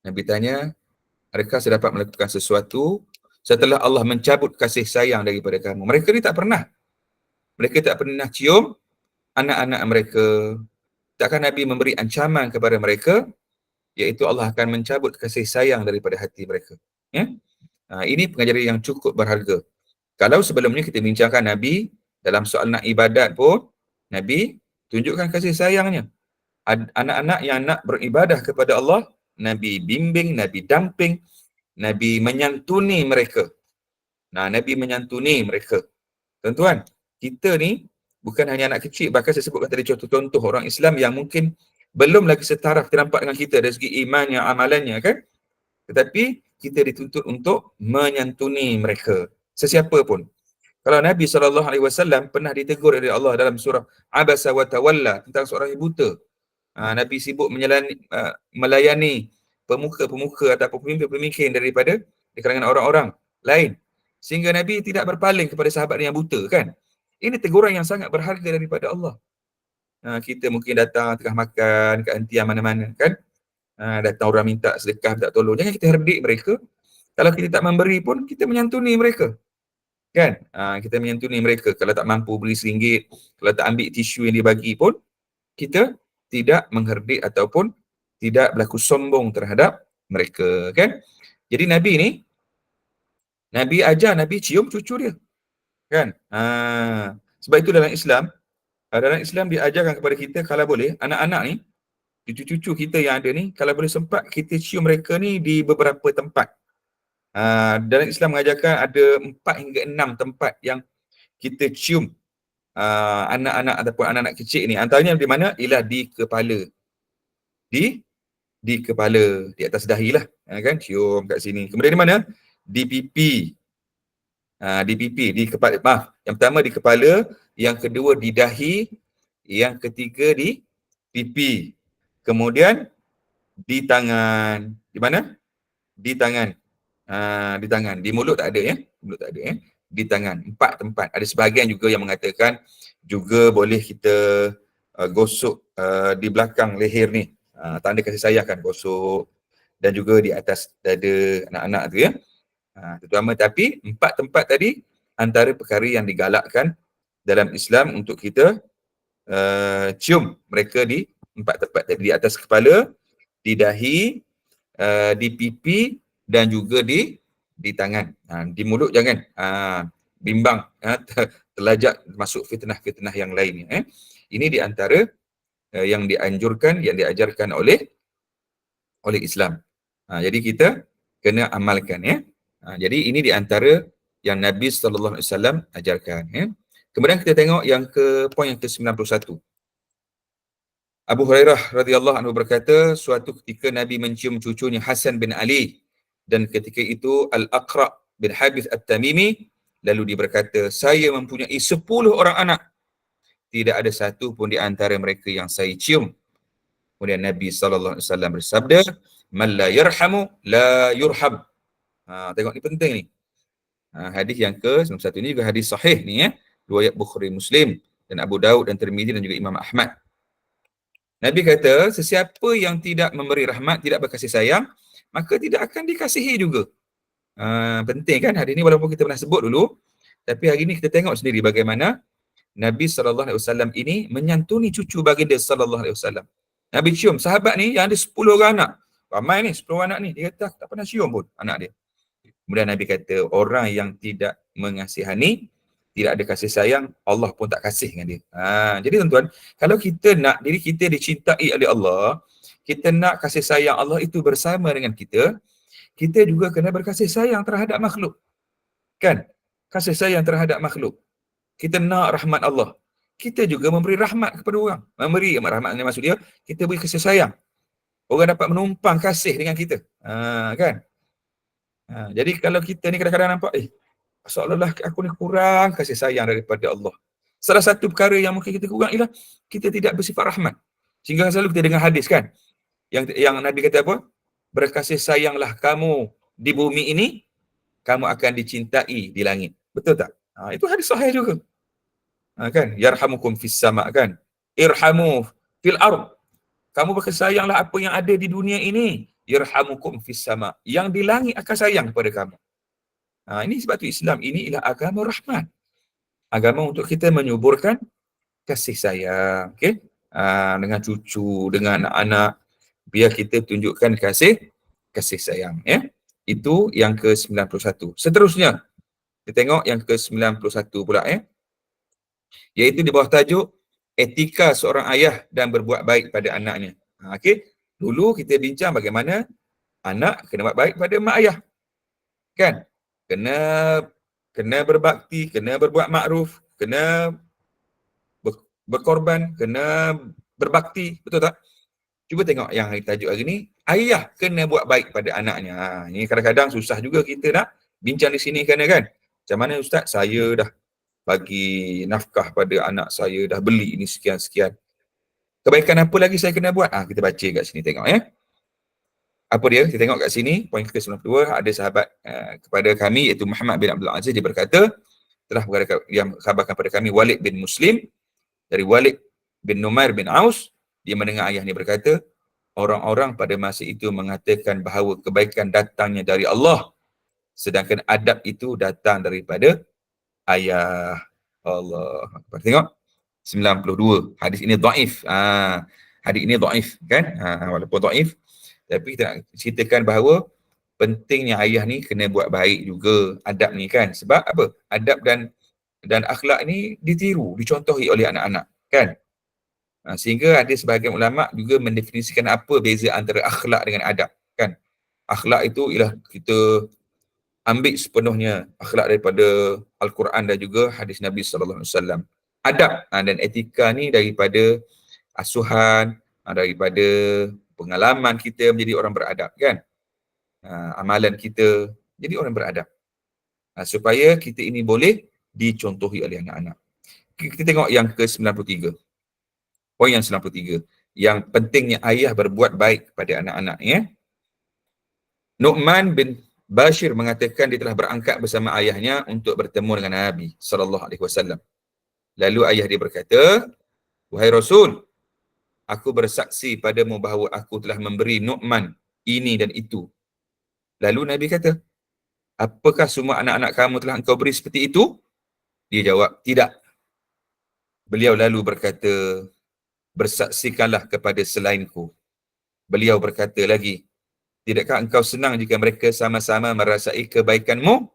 Nabi tanya, adakah saya dapat melakukan sesuatu setelah Allah mencabut kasih sayang daripada kamu? Mereka ni tak pernah. Mereka tak pernah cium anak-anak mereka. Takkan Nabi memberi ancaman kepada mereka, iaitu Allah akan mencabut kasih sayang daripada hati mereka. Ini pengajaran yang cukup berharga. Kalau sebelumnya kita bincangkan Nabi, dalam soal nak ibadat pun, Nabi tunjukkan kasih sayangnya. Anak-anak yang nak beribadah kepada Allah, Nabi bimbing, Nabi damping, Nabi menyantuni mereka. Nabi menyantuni mereka. Tuan-tuan, kita ni bukan hanya anak kecil, bahkan saya sebutkan tadi contoh-contoh orang Islam yang mungkin belum lagi setaraf ternampak dengan kita dari segi imannya, amalannya kan. Tetapi kita dituntut untuk menyantuni mereka, sesiapa pun. Kalau Nabi SAW pernah ditegur oleh Allah dalam surah Abasa wa Tawalla tentang seorang yang buta. Nabi sibuk melayani pemuka-pemuka ataupun pemimpin-pemimpin daripada di kalangan orang-orang lain, sehingga Nabi tidak berpaling kepada sahabat yang buta kan. Ini teguran yang sangat berharga daripada Allah. Kita mungkin datang tengah makan kat hentian mana-mana kan, datang orang minta sedekah, minta tolong, jangan kita herdik mereka. Kalau kita tak memberi pun, kita menyantuni mereka. Kan? Kita menyantuni mereka. Kalau tak mampu beli RM1, kalau tak ambil tisu yang dibagi pun, kita tidak mengherdik ataupun tidak berlaku sombong terhadap mereka. Kan? Jadi Nabi ni, Nabi ajar Nabi cium cucu dia. Kan? Sebab itu dalam Islam diajarkan kepada kita kalau boleh, anak-anak ni, cucu-cucu kita yang ada ni, kalau boleh sempat kita cium mereka ni di beberapa tempat. Dalam Islam mengajarkan ada 4 hingga 6 tempat yang kita cium anak-anak ataupun anak-anak kecil ni. Antaranya di mana? Ialah di kepala. Di kepala, di atas dahi lah. Kan? Cium kat sini. Kemudian di mana? Di pipi. Di pipi, di kepala. Yang pertama di kepala, yang kedua di dahi, yang ketiga di pipi. Kemudian di tangan. Di mana? Di tangan. Di tangan. Di mulut tak ada ya. Mulut tak ada ya. Di tangan. 4 tempat. Ada sebahagian juga yang mengatakan juga boleh kita gosok di belakang leher ni. Tanda kasih sayang kan, gosok. Dan juga di atas dada anak-anak tu ya. Terutama, tapi 4 tempat tadi antara perkara yang digalakkan dalam Islam untuk kita cium mereka di 4 tempat tadi. Di atas kepala, di dahi, di pipi dan juga di tangan. Di mulut jangan. Bimbang, terlajak masuk fitnah-fitnah yang lain. Ini di antara yang dianjurkan, yang diajarkan oleh Islam. Jadi kita kena amalkan ya. Jadi ini di antara yang Nabi SAW ajarkan ya. Kemudian kita tengok yang poin yang ke-91. Abu Hurairah radhiyallahu anhu berkata, suatu ketika Nabi mencium cucunya Hasan bin Ali, dan ketika itu Al-Aqra' bin Habis At-Tamimi, lalu dia berkata, saya mempunyai 10 orang anak, tidak ada satu pun di antara mereka yang saya cium. Kemudian Nabi SAW bersabda, man la yarhamu la yurham. Tengok ni penting ni. Hadis yang ke-91 ni juga hadis sahih ni ya. Riwayat Bukhari, Muslim dan Abu Daud dan Tirmizi dan juga Imam Ahmad. Nabi kata, sesiapa yang tidak memberi rahmat, tidak berkasih sayang, maka tidak akan dikasihi juga. Penting kan hadis ni, walaupun kita pernah sebut dulu, tapi hari ni kita tengok sendiri bagaimana Nabi SAW ini menyantuni cucu baginda SAW. Nabi cium sahabat ni yang ada 10 orang anak. Ramai ni 10 anak ni. Dia kata, tak pernah cium pun anak dia. Kemudian Nabi kata, orang yang tidak mengasihani, tidak ada kasih sayang, Allah pun tak kasih dengan dia. Jadi tuan-tuan, kalau kita nak diri kita dicintai oleh Allah, kita nak kasih sayang Allah itu bersama dengan kita, kita juga kena berkasih sayang terhadap makhluk. Kan? Kasih sayang terhadap makhluk. Kita nak rahmat Allah. Kita juga memberi rahmat kepada orang. Memberi rahmat ni maksud dia, kita beri kasih sayang. Orang dapat menumpang kasih dengan kita. Kan? Jadi kalau kita ni kadang-kadang nampak, seolah-olah aku ni kurang kasih sayang daripada Allah. Salah satu perkara yang mungkin kita kurang ialah kita tidak bersifat rahmat. Sehingga selalu kita dengar hadis kan, yang Nabi kata apa? Berkasih sayanglah kamu di bumi ini, kamu akan dicintai di langit. Betul tak? Itu hadis sahih juga. Kan? Yarhamukum fis sama' kan? Irhamu fil ard. Kamu berkasih sayanglah apa yang ada di dunia ini. Yarhamukum fis sama'. Yang di langit akan sayang kepada kamu. Ini sebab tu Islam ini ialah agama rahmat. Agama untuk kita menyuburkan kasih sayang. Okay? Dengan cucu, dengan anak-anak. Biar kita tunjukkan kasih sayang. Ya? Itu yang ke-91. Seterusnya, kita tengok yang ke-91 pula. Iaitu di bawah tajuk, etika seorang ayah dan berbuat baik pada anaknya. Okay? Dulu kita bincang bagaimana anak kena buat baik pada mak ayah. Kan? Kena berbakti, kena berbuat makruf, kena berkorban, kena berbakti. Betul tak? Cuba tengok yang tajuk hari ni, ayah kena buat baik pada anaknya. Ini kadang-kadang susah juga kita nak bincang di sini kan? Macam mana Ustaz? Saya dah bagi nafkah pada anak saya, dah beli ini sekian-sekian. Kebaikan apa lagi saya kena buat? Kita baca kat sini tengok ya. Apa dia? Kita tengok kat sini, poin ke-92, ada sahabat kepada kami, iaitu Muhammad bin Abdul Aziz, dia berkata, telah yang khabarkan kepada kami Walid bin Muslim, dari Walid bin Numair bin Aus, dia mendengar ayah ni berkata, orang-orang pada masa itu mengatakan bahawa kebaikan datangnya dari Allah, sedangkan adab itu datang daripada ayah. Allah Akbar. Tengok 92. Hadis ini dhaif. Hadis ini dhaif kan? Walaupun dhaif tapi kita nak ceritakan bahawa pentingnya ayah ni kena buat baik juga adab ni kan. Sebab apa? Adab dan akhlak ni ditiru, dicontohi oleh anak-anak kan. Sehingga ada sebahagian ulama juga mendefinisikan apa beza antara akhlak dengan adab kan. Akhlak itu ialah kita ambil sepenuhnya akhlak daripada Al-Quran dan juga hadis Nabi sallallahu alaihi wasallam. Adab dan etika ni daripada asuhan, daripada pengalaman kita menjadi orang beradab kan. Amalan kita jadi orang beradab. Supaya kita ini boleh dicontohi oleh anak-anak. Kita tengok yang ke-93. Poin yang 93. Yang pentingnya ayah berbuat baik kepada anak-anak ya. Nu'man bin Bashir mengatakan dia telah berangkat bersama ayahnya untuk bertemu dengan Nabi sallallahu alaihi wasallam. Lalu ayah dia berkata, "Wahai Rasul, aku bersaksi padamu bahawa aku telah memberi Nu'man ini dan itu." Lalu Nabi kata, "Apakah semua anak-anak kamu telah engkau beri seperti itu?" Dia jawab, "Tidak." Beliau lalu berkata, "Bersaksikanlah kepada selainku." Beliau berkata lagi, "Tidakkah engkau senang jika mereka sama-sama merasai kebaikanmu?"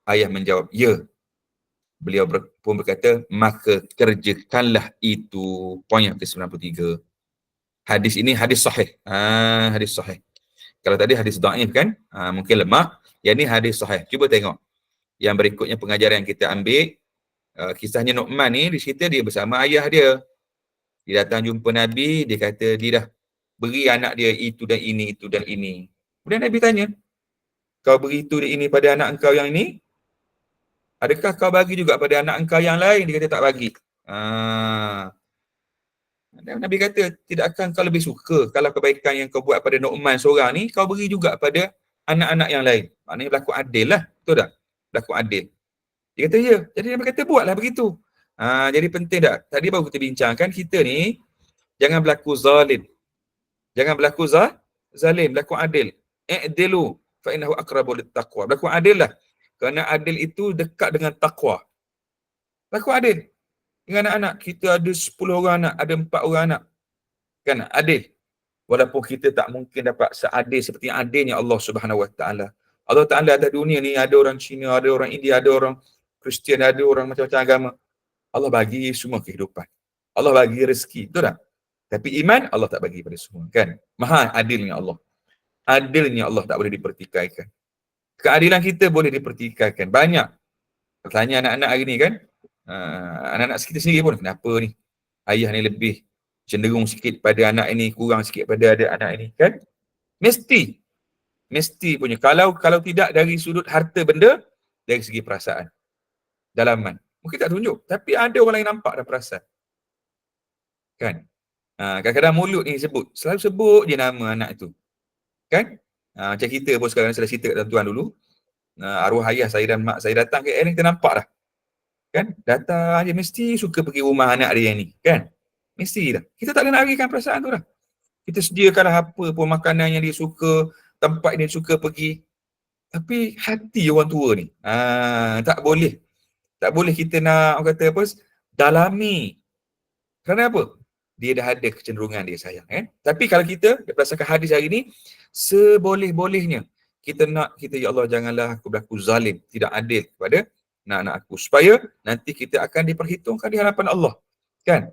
Ayah menjawab, "Ya." Beliau pun berkata, "Maka kerjakanlah itu." Poin yang ke-93. Hadis ini hadis sahih. Hadis sahih. Kalau tadi hadis dhaif kan, mungkin lemah. Yang ni hadis sahih. Cuba tengok. Yang berikutnya pengajaran yang kita ambil, kisahnya Nu'man ni, di cerita dia bersama ayah dia. Dia datang jumpa Nabi, dia kata dia dah beri anak dia itu dan ini, itu dan ini. Kemudian Nabi tanya, "Kau beri itu dan ini pada anak engkau yang ini? Adakah kau bagi juga pada anak engkau yang lain?" Dia kata tak bagi. Nabi kata, "Tidak akan kau lebih suka kalau kebaikan yang kau buat pada Nu'man seorang ni, kau beri juga pada anak-anak yang lain?" Maknanya berlaku adil lah. Betul tak? Berlaku adil. Dia kata, "Ya." Jadi Nabi kata, "Buatlah begitu." Jadi penting tak? Tadi baru kita bincangkan, kita ni jangan berlaku zalim. Jangan berlaku zalim, berlaku adil. I'dilu fa innahu aqrabu littaqwa. Berlaku adil lah. Kerana adil itu dekat dengan takwa. Berlaku adil. Dengan anak-anak, kita ada 10 orang anak, ada 4 orang anak. Kan adil. Walaupun kita tak mungkin dapat seadil seperti adilnya Allah Subhanahu Wa Taala. Allah Taala atas dunia ni ada orang Cina, ada orang India, ada orang Kristian, ada orang macam-macam agama. Allah bagi semua kehidupan. Allah bagi rezeki, betul tak? Tapi iman Allah tak bagi pada semua, kan? Maha adilnya Allah. Adilnya Allah tak boleh dipertikaikan. Keadilan kita boleh dipertikaikan. Banyak. Tanya anak-anak hari ni kan, anak-anak kita sendiri pun, kenapa ni ayah ni lebih cenderung sikit pada anak ini, kurang sikit pada anak ini, kan? Mesti punya. Kalau tidak dari sudut harta benda, dari segi perasaan, dalaman, mungkin tak tunjuk, tapi ada orang lain nampak dan perasan, kan? Kadang-kadang mulut ni selalu sebut je nama anak itu, kan? Macam kita pun sekarang saya dah cerita kat tuan dulu, arwah ayah saya dan mak saya datang ke ni, kita nampak dah, kan? Datang je mesti suka pergi rumah anak dia ni, kan? Mesti dah. Kita tak boleh nak larikan perasaan tu dah. Kita sediakanlah apa pun makanan yang dia suka, tempat dia suka pergi. Tapi hati orang tua ni, tak boleh kita nak, orang kata apa, dalami. Kerana apa? Dia dah ada kecenderungan dia sayang. Tapi kalau kita, berdasarkan hadis hari ni, seboleh-bolehnya kita nak, ya Allah janganlah aku berlaku zalim, tidak adil kepada anak-anak aku. Supaya nanti kita akan diperhitungkan di hadapan Allah. Kan?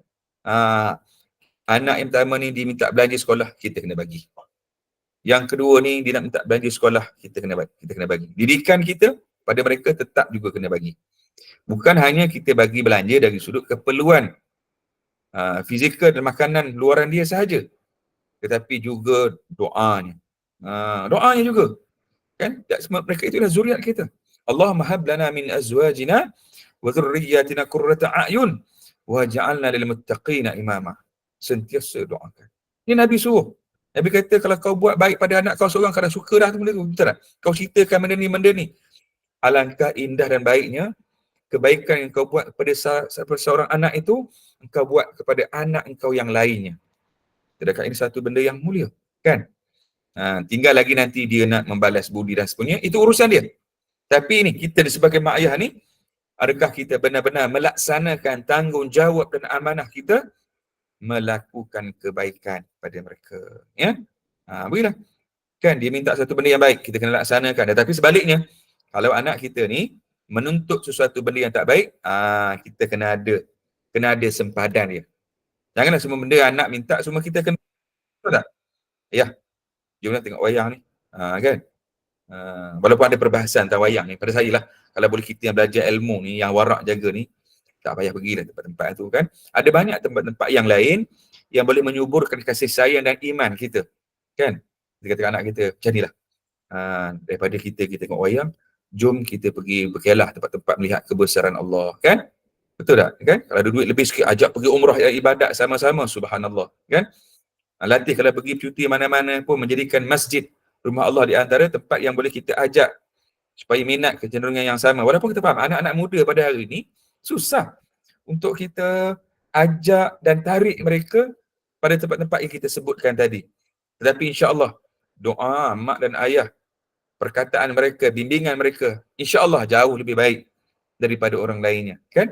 Anak yang pertama ni diminta belanja sekolah, kita kena bagi. Yang kedua ni dia nak minta belanja sekolah, kita kena bagi. Didikan kita pada mereka tetap juga kena bagi. Bukan hanya kita bagi belanja dari sudut keperluan fizikal dan makanan luaran dia sahaja, tetapi juga doanya. Doanya juga. Kan? Semua mereka itulah zuriat kita. Allahumma hab lana min azwajina wa dhurriyyatina qurrata a'yun waj'alna lil muttaqina imama. Sentiasa doakan. Ini Nabi suruh. Nabi kata kalau kau buat baik pada anak kau seorang, kadang suka dah tu benda tu, betul tak? Kau ceritakan benda ni. Alangkah indah dan baiknya kebaikan yang kau buat kepada seorang anak itu, engkau buat kepada anak engkau yang lainnya. Sedangkan ini satu benda yang mulia, kan? Tinggal lagi nanti dia nak membalas budi dan sebagainya, itu urusan dia. Tapi ini kita sebagai mak ayah ni, Adakah kita benar-benar melaksanakan tanggungjawab dan amanah kita melakukan kebaikan pada mereka? Ya, begitulah. Kan dia minta satu benda yang baik, kita kena laksanakan. Tetapi sebaliknya, kalau anak kita ni menuntut sesuatu benda yang tak baik, kita kena ada sempadan dia. Janganlah semua benda anak minta semua kita kena, betul tak? Ya, jomlah tengok wayang ni. Kan? Walaupun ada perbahasan tentang wayang ni, pada saya lah, kalau boleh kita yang belajar ilmu ni, yang warak jaga ni, tak payah pergilah tempat-tempat tu kan. Ada banyak tempat-tempat yang lain yang boleh menyuburkan kasih sayang dan iman kita. Kan? Kita kata anak kita, macam ni lah. Daripada kita tengok wayang, jom kita pergi berkelah tempat-tempat melihat kebesaran Allah. Kan? Betul tak? Kan? Kalau ada duit lebih sikit, ajak pergi umrah ibadat sama-sama. Subhanallah. Kan? Latih kalau pergi cuti mana-mana pun, menjadikan masjid, rumah Allah di antara tempat yang boleh kita ajak supaya minat kecenderungan yang sama. Walaupun kita faham anak-anak muda pada hari ini susah untuk kita ajak dan tarik mereka pada tempat-tempat yang kita sebutkan tadi. Tetapi insya-Allah doa mak dan ayah, perkataan mereka, bimbingan mereka, insya-Allah jauh lebih baik daripada orang lainnya, kan?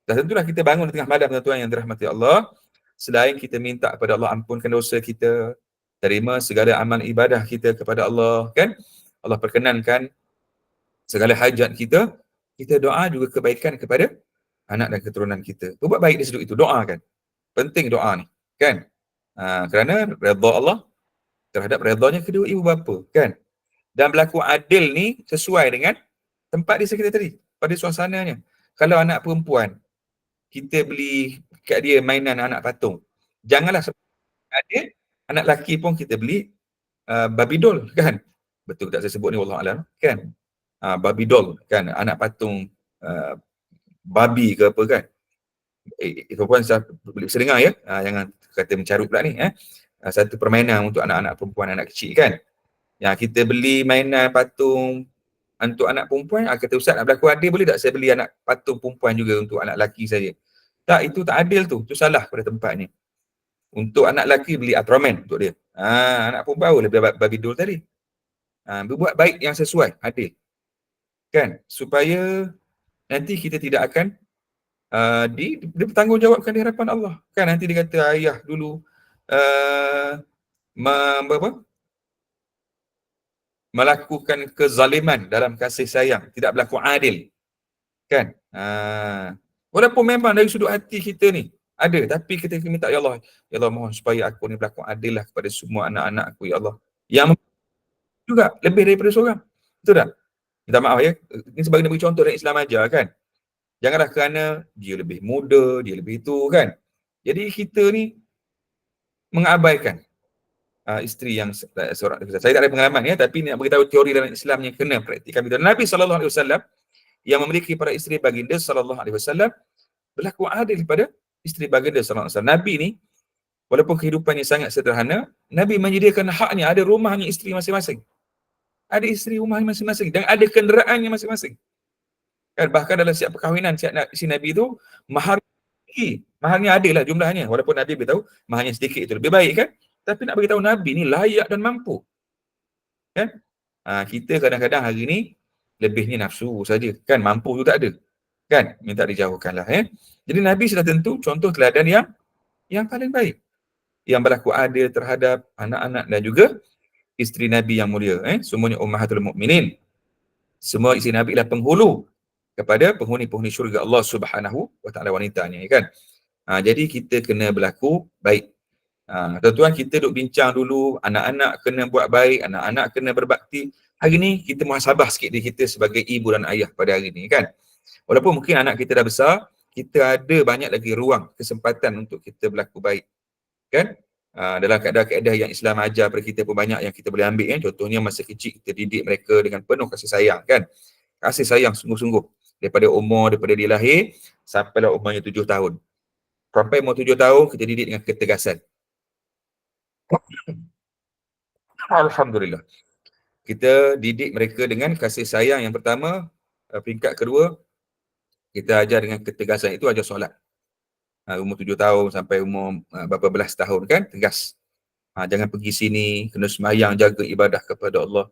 Dan tentulah kita bangun di tengah malam, tuan-tuan yang dirahmati Allah, selain kita minta kepada Allah ampunkan dosa kita, terima segala amal ibadah kita kepada Allah, kan? Allah perkenankan segala hajat kita, kita doa juga kebaikan kepada anak dan keturunan kita. Buat baik di sudut itu, doa kan. Penting doa ni, kan? Kerana redha Allah terhadap redhanya kedua ibu bapa, kan? Dan berlaku adil ni sesuai dengan tempat di sekitar tadi, pada suasananya. Kalau anak perempuan, kita beli kat dia mainan anak patung. Janganlah adil, anak lelaki pun kita beli Barbie doll, kan? Betul tak saya sebut ni, wallahualam, kan? Barbie doll, kan? Anak patung Barbie ke apa, kan? Perempuan saya dengar ya, jangan kata mencarut pula ni. Satu permainan untuk anak-anak perempuan, anak kecil, kan? Yang kita beli mainan patung untuk anak perempuan, kata ustaz nak berlaku adil, boleh tak saya beli anak patung perempuan juga untuk anak lelaki saja? Tak, itu tak adil tu. Itu salah pada tempatnya. Untuk anak lelaki beli Ultraman untuk dia. Anak perempuan boleh beli Barbie doll tadi. Berbuat baik yang sesuai, adil. Kan? Supaya nanti kita tidak akan dipertanggungjawabkan di hadapan Allah. Kan nanti dia kata ayah dulu melakukan kezaliman dalam kasih sayang, tidak berlaku adil. Kan? Walaupun memang dari sudut hati kita ni ada, tapi kita minta, ya Allah mohon supaya aku ni berlaku adil lah kepada semua anak-anak aku, ya Allah. Yang juga lebih daripada seorang. Betul tak? Minta maaf ya. Ini sebagai bagi contoh dari Islam ajar, kan. Janganlah kerana dia lebih muda, dia lebih itu, kan. Jadi kita ni mengabaikan isteri yang seorang. Saya tak ada pengalaman ya, tapi nak beritahu teori dalam Islam yang kena praktikan. Nabi SAW yang memiliki para isteri baginda SAW berlaku adil pada isteri baginda SAW. Nabi ni, walaupun kehidupannya sangat sederhana, Nabi menyediakan haknya, ada rumahnya isteri masing-masing. Ada isteri rumah masing-masing dan ada kenderaannya masing-masing. Kan, bahkan dalam siap perkahwinan si Nabi tu, maharnya ada lah jumlahnya. Walaupun Nabi beritahu maharnya sedikit itu lebih baik, kan? Tapi nak beritahu Nabi ni layak dan mampu. Kan? Kita kadang-kadang hari ni lebihnya nafsu saja, kan? Mampu tu tak ada. Kan? Minta dijauhkanlah. Jadi Nabi sudah tentu contoh teladan yang paling baik. Yang berlaku adil terhadap anak-anak dan juga isteri Nabi yang mulia, semuanya ummahatul mukminin. Semua isteri Nabi adalah penghulu kepada penghuni-penghuni syurga Allah Subhanahu wa taala wanitanya, kan. Jadi kita kena berlaku baik. Tuan-tuan, kita duk bincang dulu, anak-anak kena buat baik, anak-anak kena berbakti. Hari ni kita muhasabah sikit diri kita sebagai ibu dan ayah pada hari ni, kan. Walaupun mungkin anak kita dah besar, kita ada banyak lagi ruang, kesempatan untuk kita berlaku baik, kan. Dalam kaedah-kaedah yang Islam ajar pada kita pun banyak yang kita boleh ambil, contohnya masa kecil kita didik mereka dengan penuh kasih sayang, kan. Kasih sayang sungguh-sungguh daripada dia lahir sampailah umurnya 7 tahun. Sampai umur 7 tahun kita didik dengan ketegasan. Alhamdulillah. Kita didik mereka dengan kasih sayang yang pertama. Peringkat kedua, kita ajar dengan ketegasan, itu ajar solat. Umur 7 tahun sampai umur berapa belas tahun, kan, tegas. Jangan pergi sini, kena sembahyang, jaga ibadah kepada Allah.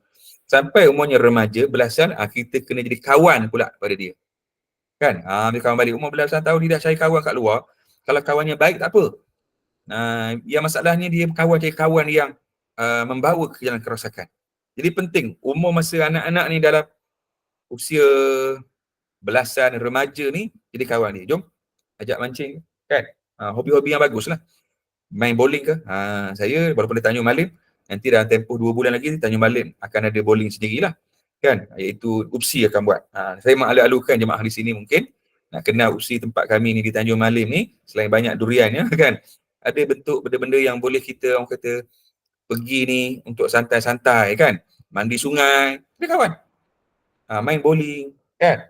Sampai umurnya remaja, belasan, kita kena jadi kawan pula pada dia. Kan? Dia kawan balik. Umur belasan tahun dia dah cari kawan kat luar. Kalau kawannya baik tak apa. Yang masalahnya dia cari kawan yang membawa ke jalan kerosakan. Jadi penting umur masa anak-anak ni dalam usia belasan, remaja ni jadi kawan dia. Jom ajak mancing kan. Hobi-hobi yang bagus lah. Main bowling ke? Saya walaupun di Tanjung Malim, nanti dalam tempoh 2 bulan lagi Tanjung Malim akan ada bowling sendirilah. Kan? Iaitu UPSI akan buat. Saya mengalu-alukan jemaah di sini mungkin nak kenal UPSI tempat kami ni di Tanjung Malim ni, selain banyak durian ya kan. Ada bentuk benda-benda yang boleh kita orang kata pergi ni untuk santai-santai kan. Mandi sungai, ada kawan. Main bowling kan.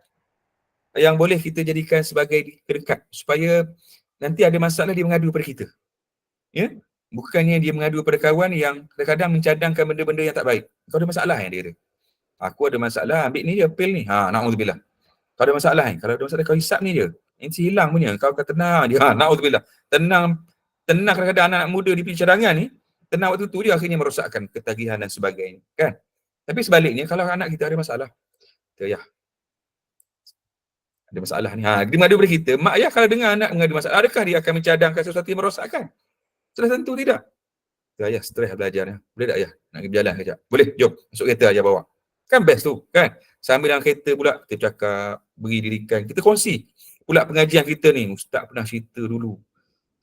Yang boleh kita jadikan sebagai kedekat supaya nanti ada masalah dia mengadu pada kita. Ya? Bukannya dia mengadu pada kawan yang kadang-kadang mencadangkan benda-benda yang tak baik. Kau ada masalah yang dia ada. Aku ada masalah, ambil ni je pil ni. Na'udzubillah. Kau ada masalah kan? Kalau ada masalah kau hisap ni je. Nanti hilang punya. Kau akan tenang je. Na'udzubillah. Tenang kadang-kadang anak muda di pinggir cadangan ni, tenang waktu tu dia akhirnya merosakkan ketagihan dan sebagainya. Kan? Tapi sebaliknya, kalau anak kita ada masalah, kita ada masalah ni. Dia mengadu pada kita. Mak ayah kalau dengar anak mengadu masalah, adakah dia akan mencadangkan sesuatu yang merosakkan? Sudah tentu tidak. Ayah stres belajarnya. Boleh tak ayah? Nak pergi berjalan kejap. Boleh, jom. Masuk kereta ayah bawa. Kan best tu, kan? Sambil dalam kereta pula, kita cakap, beri dirikan. Kita kongsi. Pula pengajian kita ni, Ustaz pernah cerita dulu.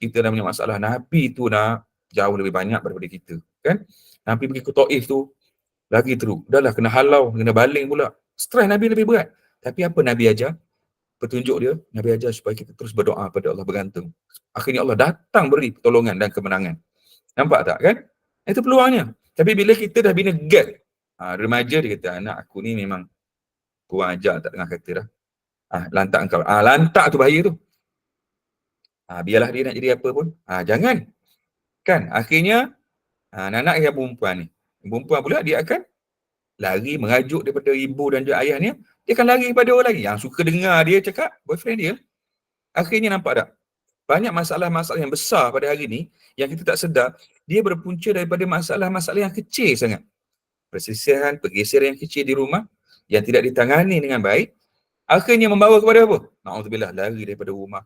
Kita dah punya masalah. Nabi tu nak jauh lebih banyak daripada kita. Kan? Nabi pergi ke Taif tu, lagi teruk. Dah lah, kena halau, kena baling pula. Stres Nabi lebih berat. Tapi apa Nabi ajar? Petunjuk dia, Nabi ajar supaya kita terus berdoa pada Allah, bergantung. Akhirnya Allah datang beri pertolongan dan kemenangan. Nampak tak kan? Itu peluangnya. Tapi bila kita dah bina gap, remaja dia kata, anak aku ni memang kurang ajar tak dengar kata dah. Lantak engkau. Lantak tu bahaya tu. Biarlah dia nak jadi apa pun. Jangan. Kan? Akhirnya, anak-anak yang perempuan ni. Perempuan pula dia akan lari merajuk daripada ibu dan ayahnya. Dia akan lari kepada orang lagi. Yang suka dengar dia cakap, boyfriend dia. Akhirnya nampak tak? Banyak masalah-masalah yang besar pada hari ni yang kita tak sedar, dia berpunca daripada masalah-masalah yang kecil sangat. Perselisihan, pergeseran yang kecil di rumah yang tidak ditangani dengan baik, akhirnya membawa kepada apa? Na'udzubillah, lari daripada rumah,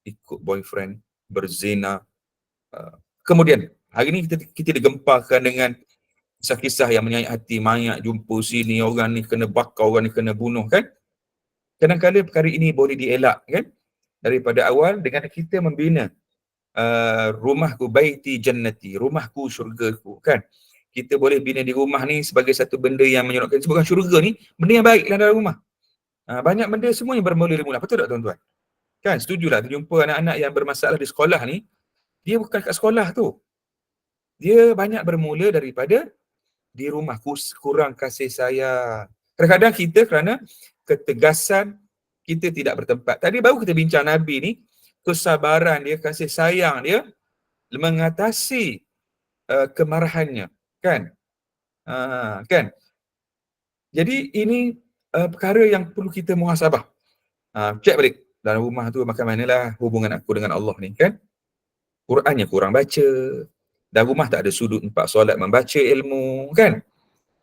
ikut boyfriend, berzina. Kemudian, hari ni kita digemparkan dengan kisah-kisah yang menyayat hati, mayat jumpa sini, orang ni kena bakar, orang ni kena bunuh kan? Kadang-kadang perkara ini boleh dielak kan? Daripada awal dengan kita membina rumahku baiti jannati, rumahku syurgaku kan. Kita boleh bina di rumah ni sebagai satu benda yang menyeronokkan. Bukan syurga ni, benda yang baik dalam rumah. Banyak benda semuanya bermula dari mula. Betul tak tuan-tuan? Kan, setujulah jumpa anak-anak yang bermasalah di sekolah ni, dia bukan kat sekolah tu. Dia banyak bermula daripada di rumah, kurang kasih sayang. Kadang-kadang kita kerana ketegasan kita tidak bertempat. Tadi baru kita bincang Nabi ni, kesabaran dia, kasih sayang dia mengatasi kemarahannya, kan? Kan? Jadi ini perkara yang perlu kita muhasabah. Cek balik dalam rumah tu macam manalah hubungan aku dengan Allah ni, kan? Qurannya kurang baca. Dalam rumah tak ada sudut tempat solat membaca ilmu, kan?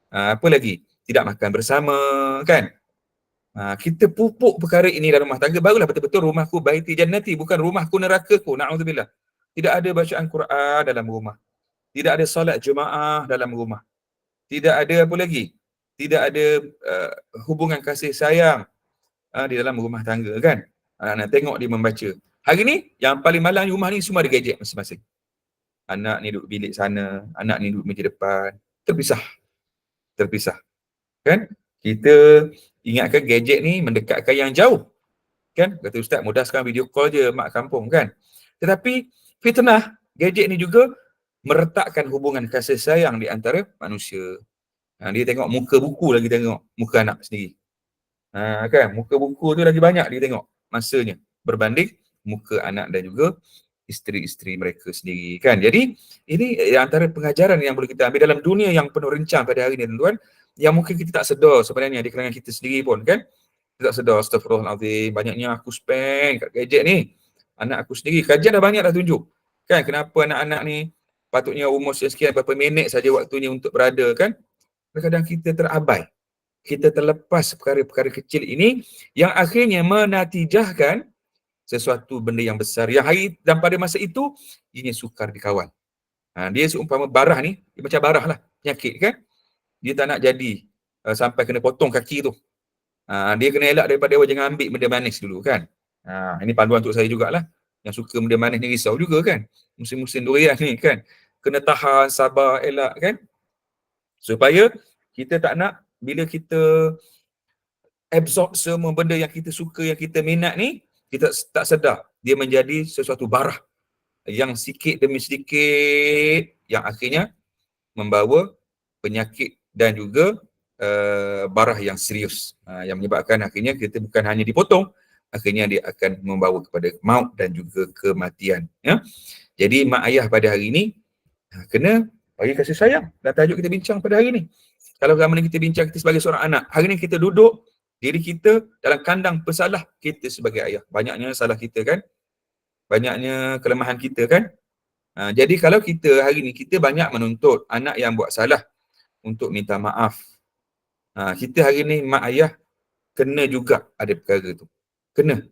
Apa lagi? Tidak makan bersama, kan? Kita pupuk perkara ini dalam rumah tangga, barulah betul-betul rumahku baiti jannati, bukan rumahku nerakaku. Na'udzubillah. Tidak ada bacaan Quran dalam rumah. Tidak ada solat jemaah dalam rumah. Tidak ada apa lagi? Tidak ada hubungan kasih sayang di dalam rumah tangga, kan? Anak-anak tengok dia membaca. Hari ni, yang paling malang rumah ni semua ada gadget masing-masing. Anak ni duduk bilik sana, anak ni duduk meja depan. Terpisah. Kan? Kita ingatkan gadget ni mendekatkan yang jauh. Kan? Kata Ustaz, mudah sekarang video call je mak kampung, kan? Tetapi fitnah gadget ni juga meretakkan hubungan kasih sayang di antara manusia. Dia tengok muka buku lagi tengok muka anak sendiri. Kan? Muka buku tu lagi banyak dia tengok masanya berbanding muka anak dan juga isteri-isteri mereka sendiri, kan? Jadi ini antara pengajaran yang boleh kita ambil dalam dunia yang penuh rencang pada hari ini, tuan-tuan, yang mungkin kita tak sedar sebenarnya di kalangan kita sendiri pun, kan? Kita tak sedar, astagfirullahaladzim, banyaknya aku spend kat gadget ni. Anak aku sendiri, kajian dah banyak dah tunjuk, kan? Kenapa anak-anak ni patutnya umur sekian berapa minit saja waktunya untuk berada, kan? Kadang-kadang kita terabai. kita terlepas perkara-perkara kecil ini yang akhirnya menatijahkan sesuatu benda yang besar. Yang hari dan pada masa itu, ianya sukar dikawal. Dia seumpama barah ni, dia macam barah lah, penyakit kan. Dia tak nak jadi sampai kena potong kaki tu. Dia kena elak daripada awal, jangan ambil benda manis dulu kan. Ini panduan untuk saya jugalah. Yang suka benda manis ni risau juga kan. Musim-musim durian ni kan. Kena tahan, sabar, elak kan. Supaya kita tak nak bila kita absorb semua benda yang kita suka, yang kita minat ni, kita tak sedar dia menjadi sesuatu barah yang sikit demi sedikit yang akhirnya membawa penyakit dan juga barah yang serius, yang menyebabkan akhirnya kita bukan hanya dipotong, akhirnya dia akan membawa kepada maut dan juga kematian. Jadi mak ayah pada hari ini kena bagi kasih sayang. Dan tajuk kita bincang pada hari ini, kalau zaman ni kita bincang kita sebagai seorang anak, hari ini kita duduk diri kita dalam kandang pesalah kita sebagai ayah. Banyaknya salah kita kan, banyaknya kelemahan kita kan. Jadi kalau kita hari ni kita banyak menuntut anak yang buat salah untuk minta maaf. Kita hari ni mak ayah kena juga ada perkara tu. Kena.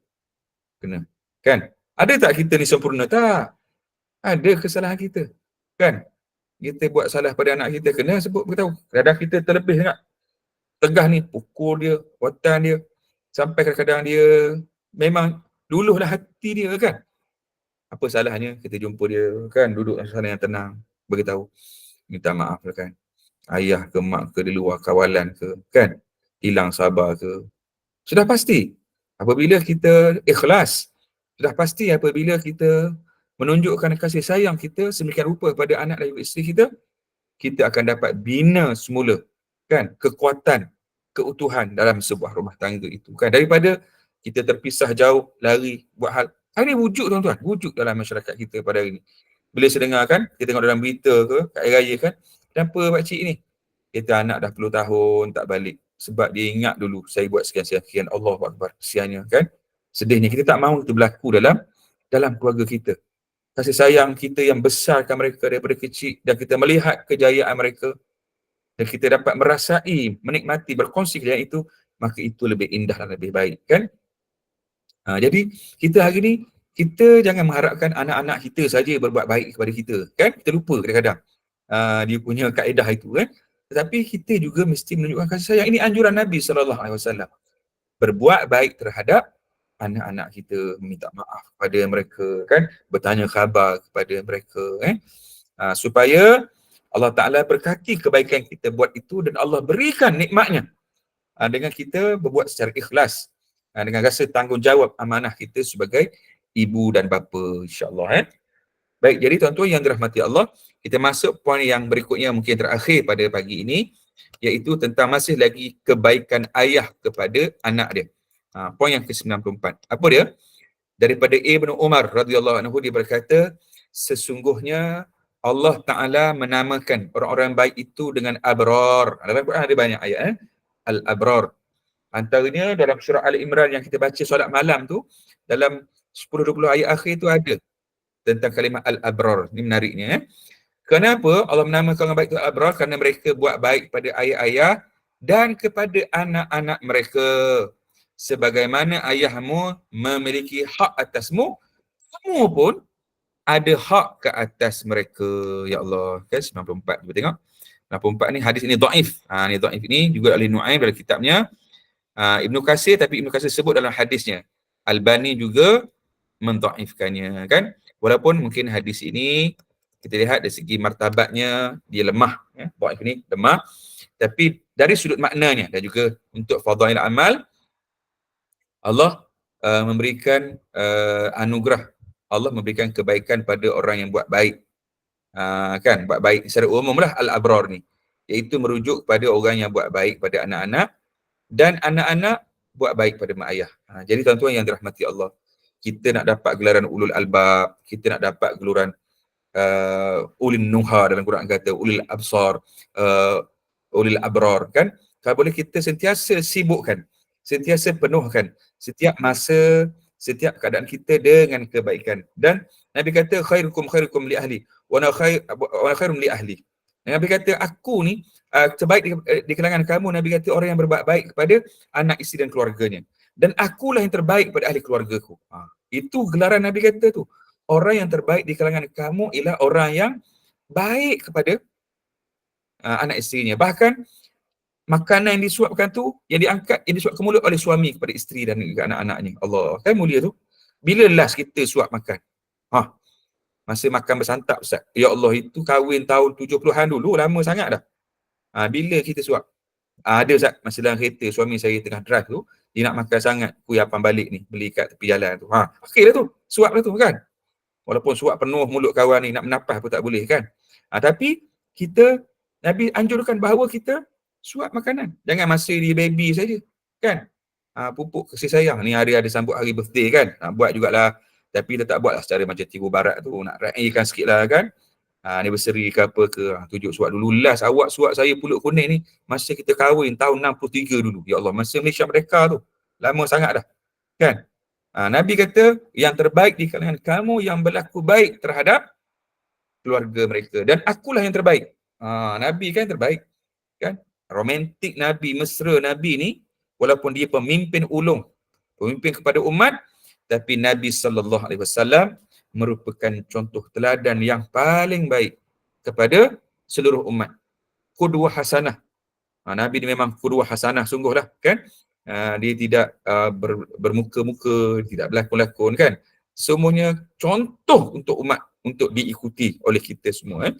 Kan? Ada tak kita ni sempurna? Tak. Ada kesalahan kita. Kan? Kita buat salah pada anak kita, kena sebut beritahu. Kadang kita terlebih sangat tegah ni, pukul dia, watan dia, sampai kadang-kadang dia memang luluhlah hati dia kan. Apa salahnya kita jumpa dia kan, duduk dalam suasana yang tenang, beritahu, minta maaf lah kan. Ayah ke mak ke di luar kawalan ke kan, hilang sabar ke. Sudah pasti apabila kita ikhlas, sudah pasti apabila kita menunjukkan kasih sayang kita sedemikian rupa pada anak dan isteri kita, kita akan dapat bina semula kan kekuatan, keutuhan dalam sebuah rumah tangga itu kan, daripada kita terpisah jauh, lari buat hal. Hari ini wujud tuan-tuan, wujud dalam masyarakat kita pada hari ini. Bila saya dengar kan, kita tengok dalam berita ke kat air raya kan, kenapa pakcik ni kita anak dah 10 tahun tak balik, sebab dia ingat dulu saya buat sekian-sekian, Allahu Akbar, kesiannya kan. Sedihnya kita tak mahu itu berlaku dalam keluarga kita. Kasih sayang kita yang besarkan mereka daripada kecil, dan kita melihat kejayaan mereka dan kita dapat merasai, menikmati, berkongsi kejayaan itu, maka itu lebih indah dan lebih baik kan. Jadi kita hari ni, kita jangan mengharapkan anak-anak kita saja berbuat baik kepada kita kan. Kita lupa kadang-kadang dia punya kaedah itu kan. Tetapi kita juga mesti menunjukkan kasih sayang. Ini anjuran Nabi SAW. Berbuat baik terhadap anak-anak kita, meminta maaf kepada mereka kan, bertanya khabar kepada mereka kan, supaya Allah Ta'ala berkati kebaikan kita buat itu, dan Allah berikan nikmatnya dengan kita berbuat secara ikhlas, dengan rasa tanggungjawab amanah kita sebagai ibu dan bapa, insya-Allah. Baik, jadi tuan-tuan yang dirahmati Allah, kita masuk poin yang berikutnya, mungkin terakhir pada pagi ini, iaitu tentang masih lagi kebaikan ayah kepada anak dia. Poin yang ke-94. Apa dia? Daripada Ibnu Umar radhiyallahu anhu, dia berkata, sesungguhnya Allah Ta'ala menamakan orang-orang baik itu dengan abrar. Dalam Quran ada banyak ayat. Al-abrar. Antaranya dalam surah Al-Imran yang kita baca solat malam tu, dalam 10-20 ayat akhir tu ada tentang kalimah al-abrar. Ini menariknya. Kenapa Allah menamakan orang baik itu al-abrar? Kerana mereka buat baik kepada ayah-ayah dan kepada anak-anak mereka. Sebagaimana ayahmu memiliki hak atasmu, kamu pun ada hak ke atas mereka. Ya Allah. Okay, 94. Cuba tengok. 94 ni, hadis ini dhaif. Ni dhaif ini juga oleh Nu'aim dalam kitabnya. Ibnu Katsir, tapi Ibnu Katsir sebut dalam hadisnya. Albani juga mendhaifkannya kan. Walaupun mungkin hadis ini kita lihat dari segi martabatnya dia lemah, dhaif ini lemah, tapi dari sudut maknanya dan juga untuk fadail amal, Allah memberikan anugerah, Allah memberikan kebaikan pada orang yang buat baik. Kan, buat baik secara umum lah al-abrar ni, iaitu merujuk kepada orang yang buat baik pada anak-anak dan anak-anak buat baik pada mak ayah. Jadi tuan-tuan yang dirahmati Allah, kita nak dapat gelaran ulul albab, kita nak dapat gelaran ulil nuha, dalam Quran kata ulil absar, ulil abrar kan. Kalau boleh kita sentiasa sibukkan, sentiasa penuhkan setiap masa, setiap keadaan kita dengan kebaikan. Dan Nabi kata khairukum khairukum li ahli wa ana khairum li ahli. Nabi kata aku ni terbaik di kalangan kamu, Nabi kata orang yang berbuat baik kepada anak isteri dan keluarganya. Dan akulah yang terbaik pada ahli keluargaku. Itu gelaran Nabi kata tu. Orang yang terbaik di kalangan kamu ialah orang yang baik kepada anak isterinya. Bahkan makanan yang disuapkan tu, yang diangkat, yang disuap ke mulut oleh suami kepada isteri dan juga anak-anaknya. Allah, kan mulia tu. Bila last kita suap makan? Masa makan bersantap, Ustaz. Ya Allah, itu kahwin tahun 70-an dulu, lama sangat dah. Bila kita suap? Ada Ustaz, masa dalam kereta, suami saya tengah drive tu, dia nak makan sangat, kuyapan balik ni, beli kat tepi jalan tu. Okey lah tu, suap lah tu kan. Walaupun suap penuh mulut kawan ni, nak menapas pun tak boleh kan. Tapi kita, Nabi anjurkan bahawa kita suap makanan. Jangan masa dia baby saja kan. Pupuk kasih sayang. Ni hari ada sambut hari birthday kan. Nak buat jugalah. Tapi kita tak buat lah secara macam tibu barat tu. Nak raikan sikit lah kan. Anniversary ke apa ke. Tunjuk suap dulu. Last awak suap saya pulut kuning ni. Masa kita kahwin tahun 63 dulu. Ya Allah, masa Malaysia Merdeka tu. Lama sangat dah. Kan. Nabi kata, yang terbaik di kalangan kamu yang berlaku baik terhadap keluarga mereka. Dan akulah yang terbaik. Nabi kan terbaik. Kan? Romantik Nabi, mesra Nabi ni, walaupun dia pemimpin ulung, pemimpin kepada umat, tapi Nabi SAW merupakan contoh teladan yang paling baik kepada seluruh umat. Qudwah hasanah. Nabi ni memang qudwah hasanah sungguhlah kan. Dia tidak bermuka-muka, tidak berlakon-lakon kan. Semuanya contoh untuk umat, untuk diikuti oleh kita semua.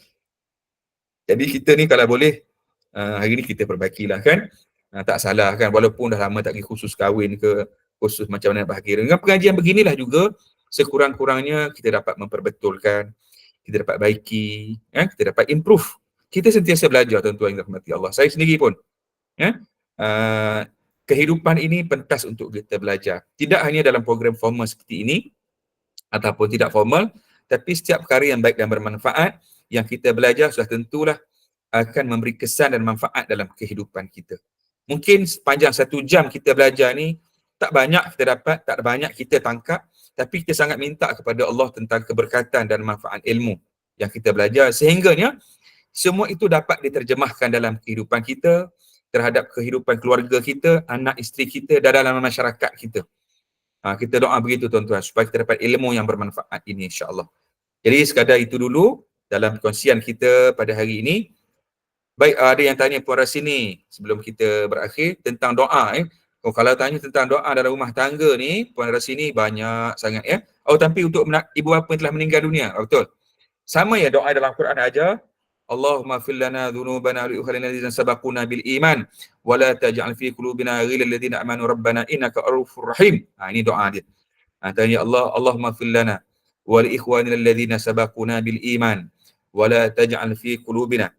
Jadi kita ni kalau boleh, hari ni kita perbaikilah kan. Tak salah kan, walaupun dah lama tak pergi khusus kahwin ke, khusus macam mana bahagia. Dengan pengajian beginilah juga, sekurang-kurangnya kita dapat memperbetulkan, kita dapat baiki, kita dapat improve. Kita sentiasa belajar, tuan-tuan yang dirahmati Allah. Saya sendiri pun, kehidupan ini pentas untuk kita belajar. Tidak hanya dalam program formal seperti ini, ataupun tidak formal, tapi setiap perkara yang baik dan bermanfaat, yang kita belajar sudah tentulah akan memberi kesan dan manfaat dalam kehidupan kita. Mungkin sepanjang 1 jam kita belajar ni, tak banyak kita dapat, tak banyak kita tangkap, tapi kita sangat minta kepada Allah tentang keberkatan dan manfaat ilmu yang kita belajar, sehingganya semua itu dapat diterjemahkan dalam kehidupan kita, terhadap kehidupan keluarga kita, anak isteri kita dan dalam masyarakat kita. Kita doa begitu tuan-tuan, supaya kita dapat ilmu yang bermanfaat ini insya-Allah. Jadi sekadar itu dulu dalam perkongsian kita pada hari ini. Baik, ada yang tanya Puan Rasini sebelum kita berakhir tentang doa. Kalau tanya tentang doa dalam rumah tangga ni, Puan Rasini banyak sangat ya. Tapi untuk ibu bapa yang telah meninggal dunia, betul. Sama ya doa dalam Quran aja. Allahumma fil lana dhunubana wa li ikhwanina allazina sabaquna bil iman wa la taj'al fi qulubina ghillan lil ladzina amanu rabbana innaka arufur rahim. Ini doa dia. Tanya Allah, Allahumma fil lana wa li ikhwanina allazina sabaquna bil iman wa la taj'al fi qulubina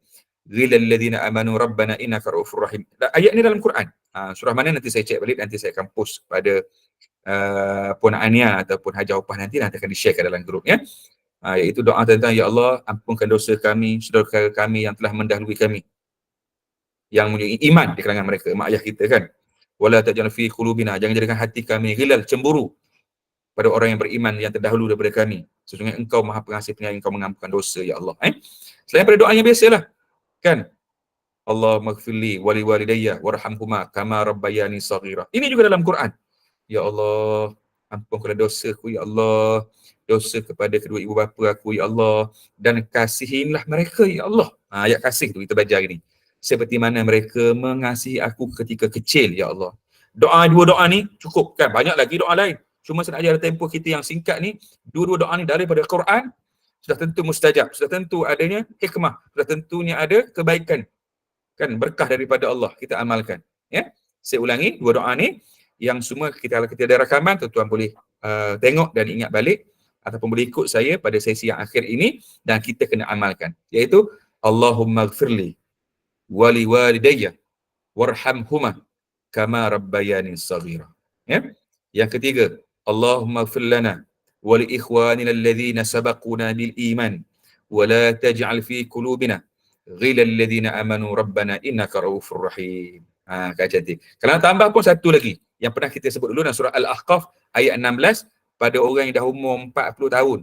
ghilal ladzina amanu rabbana innaka ra'ufur rahim. Ayat ni dalam Quran. Surah mana nanti saya cek balik, nanti saya akan post pada Puan Ania ataupun Haji Opah nanti akan di-sharekan dalam grup ya. Iaitu doa tentang ya Allah, ampunkan dosa kami, saudara kami yang telah mendahului kami, yang mempunyai iman di kalangan mereka, mak ayah kita kan. Wala taj'al fi qulubina, jangan jadikan hati kami ghilal, cemburu pada orang yang beriman yang terdahulu daripada kami. Sesungguhnya engkau Maha Pengasih Penyayang, engkau mengampunkan dosa ya Allah. Selain pada doanya biasalah kan, Allahumma ighfirli wa li walidayya warhamhuma kama rabbayani shaghira. Ini juga dalam Quran. Ya Allah, ampunkanlah dosaku ya Allah, dosa kepada kedua ibu bapa aku ya Allah, dan kasihilah mereka ya Allah. Ayat kasih tu kita baca hari ni. Seperti mana mereka mengasihi aku ketika kecil ya Allah. Dua doa ni cukup kan? Banyak lagi doa lain. Cuma saya nak ajar tempoh kita yang singkat ni, dua doa ni daripada Quran, sudah tentu mustajab, sudah tentu adanya hikmah, sudah tentunya ada kebaikan. Kan berkah daripada Allah kita amalkan. Ya. Saya ulangi dua doa ni yang semua kita ada rakaman, tuan-tuan boleh tengok dan ingat balik ataupun boleh ikut saya pada sesi yang akhir ini dan kita kena amalkan. Iaitu Allahumma ighfirli wa li walidayya warhamhuma kama rabbayani shaghira. Ya. Yang ketiga, Allahumma ighfir lana wa li ikhwanina alladhina sabaquna bil iman wa la taj'al fi qulubina ghilal ladzina amanu rabbana innaka ra'ufur rahim. Cantik. Kalau tambah pun satu lagi yang pernah kita sebut dulu dalam surah Al-Ahqaf ayat 16, pada orang yang dah umur 40 tahun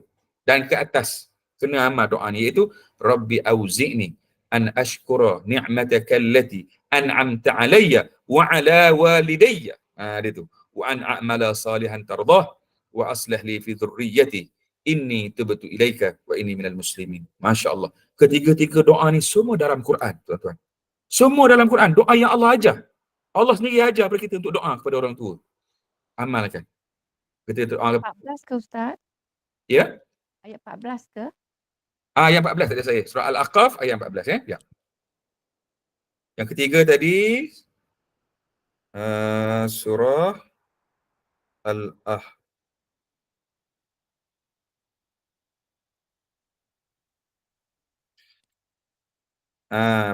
dan ke atas kena amal doa ni, iaitu Rabbi auzi'ni an ashkura ni'mataka allati an'amta alayya wa ala walidayya. Dia tu. Wa an a'mala salihan tardah wa aslih li fi dhurriyyati inni tubtu ilaika wa inni minal muslimin. Masya-Allah. Ketiga-tiga doa ni semua dalam Quran, tuan-tuan. Semua dalam Quran, doa yang Allah ajar. Allah sendiri ajar kepada kita untuk doa kepada orang tua. Amalkan. Kita doa. 14 ke Ustaz? Ya? Ayat 14 ke? Ayat 14 tadi saya. Surah Al-Ahqaf ayat 14 ya. Ya. Yang ketiga tadi surah Al-Ahqaf.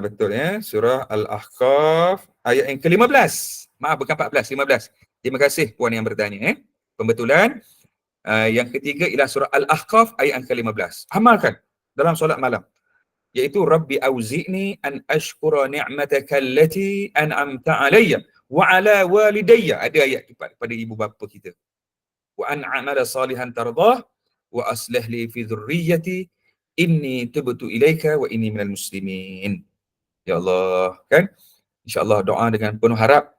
Betul ya. Surah Al-Ahqaf ayat yang ke-15. Maaf, bukan 14, 15. Terima kasih puan yang bertanya. Pembetulan. Yang ketiga ialah surah Al-Ahqaf ayat yang ke-15. Amalkan dalam solat malam. Iaitu Rabbi auzi'ni an ashkura ni'mataka allati an'amta alayya wa ala walidayya. Ada ayat kepada ibu bapa kita. Wa an a'mala salihan tardah wa aslih li fi dhurriyyati inni tubtu ilaika wa inni minal muslimin. Ya Allah, kan? InsyaAllah doa dengan penuh harap,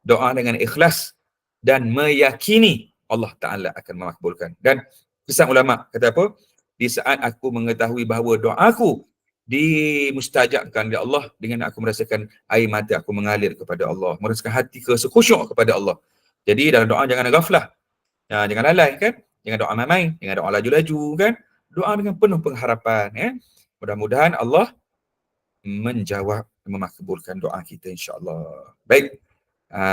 doa dengan ikhlas dan meyakini Allah Ta'ala akan memakbulkan. Dan pesan ulama kata apa? Di saat aku mengetahui bahawa doaku dimustajabkan oleh Allah, dengan aku merasakan air mata aku mengalir kepada Allah, merasakan hati khusyuk kepada Allah. Jadi dalam doa jangan ghaflah. Jangan lalai kan? Jangan doa main-main, jangan doa laju-laju kan? Doa dengan penuh pengharapan ya. Mudah-mudahan Allah menjawab, memakbulkan doa kita insya-Allah. Baik.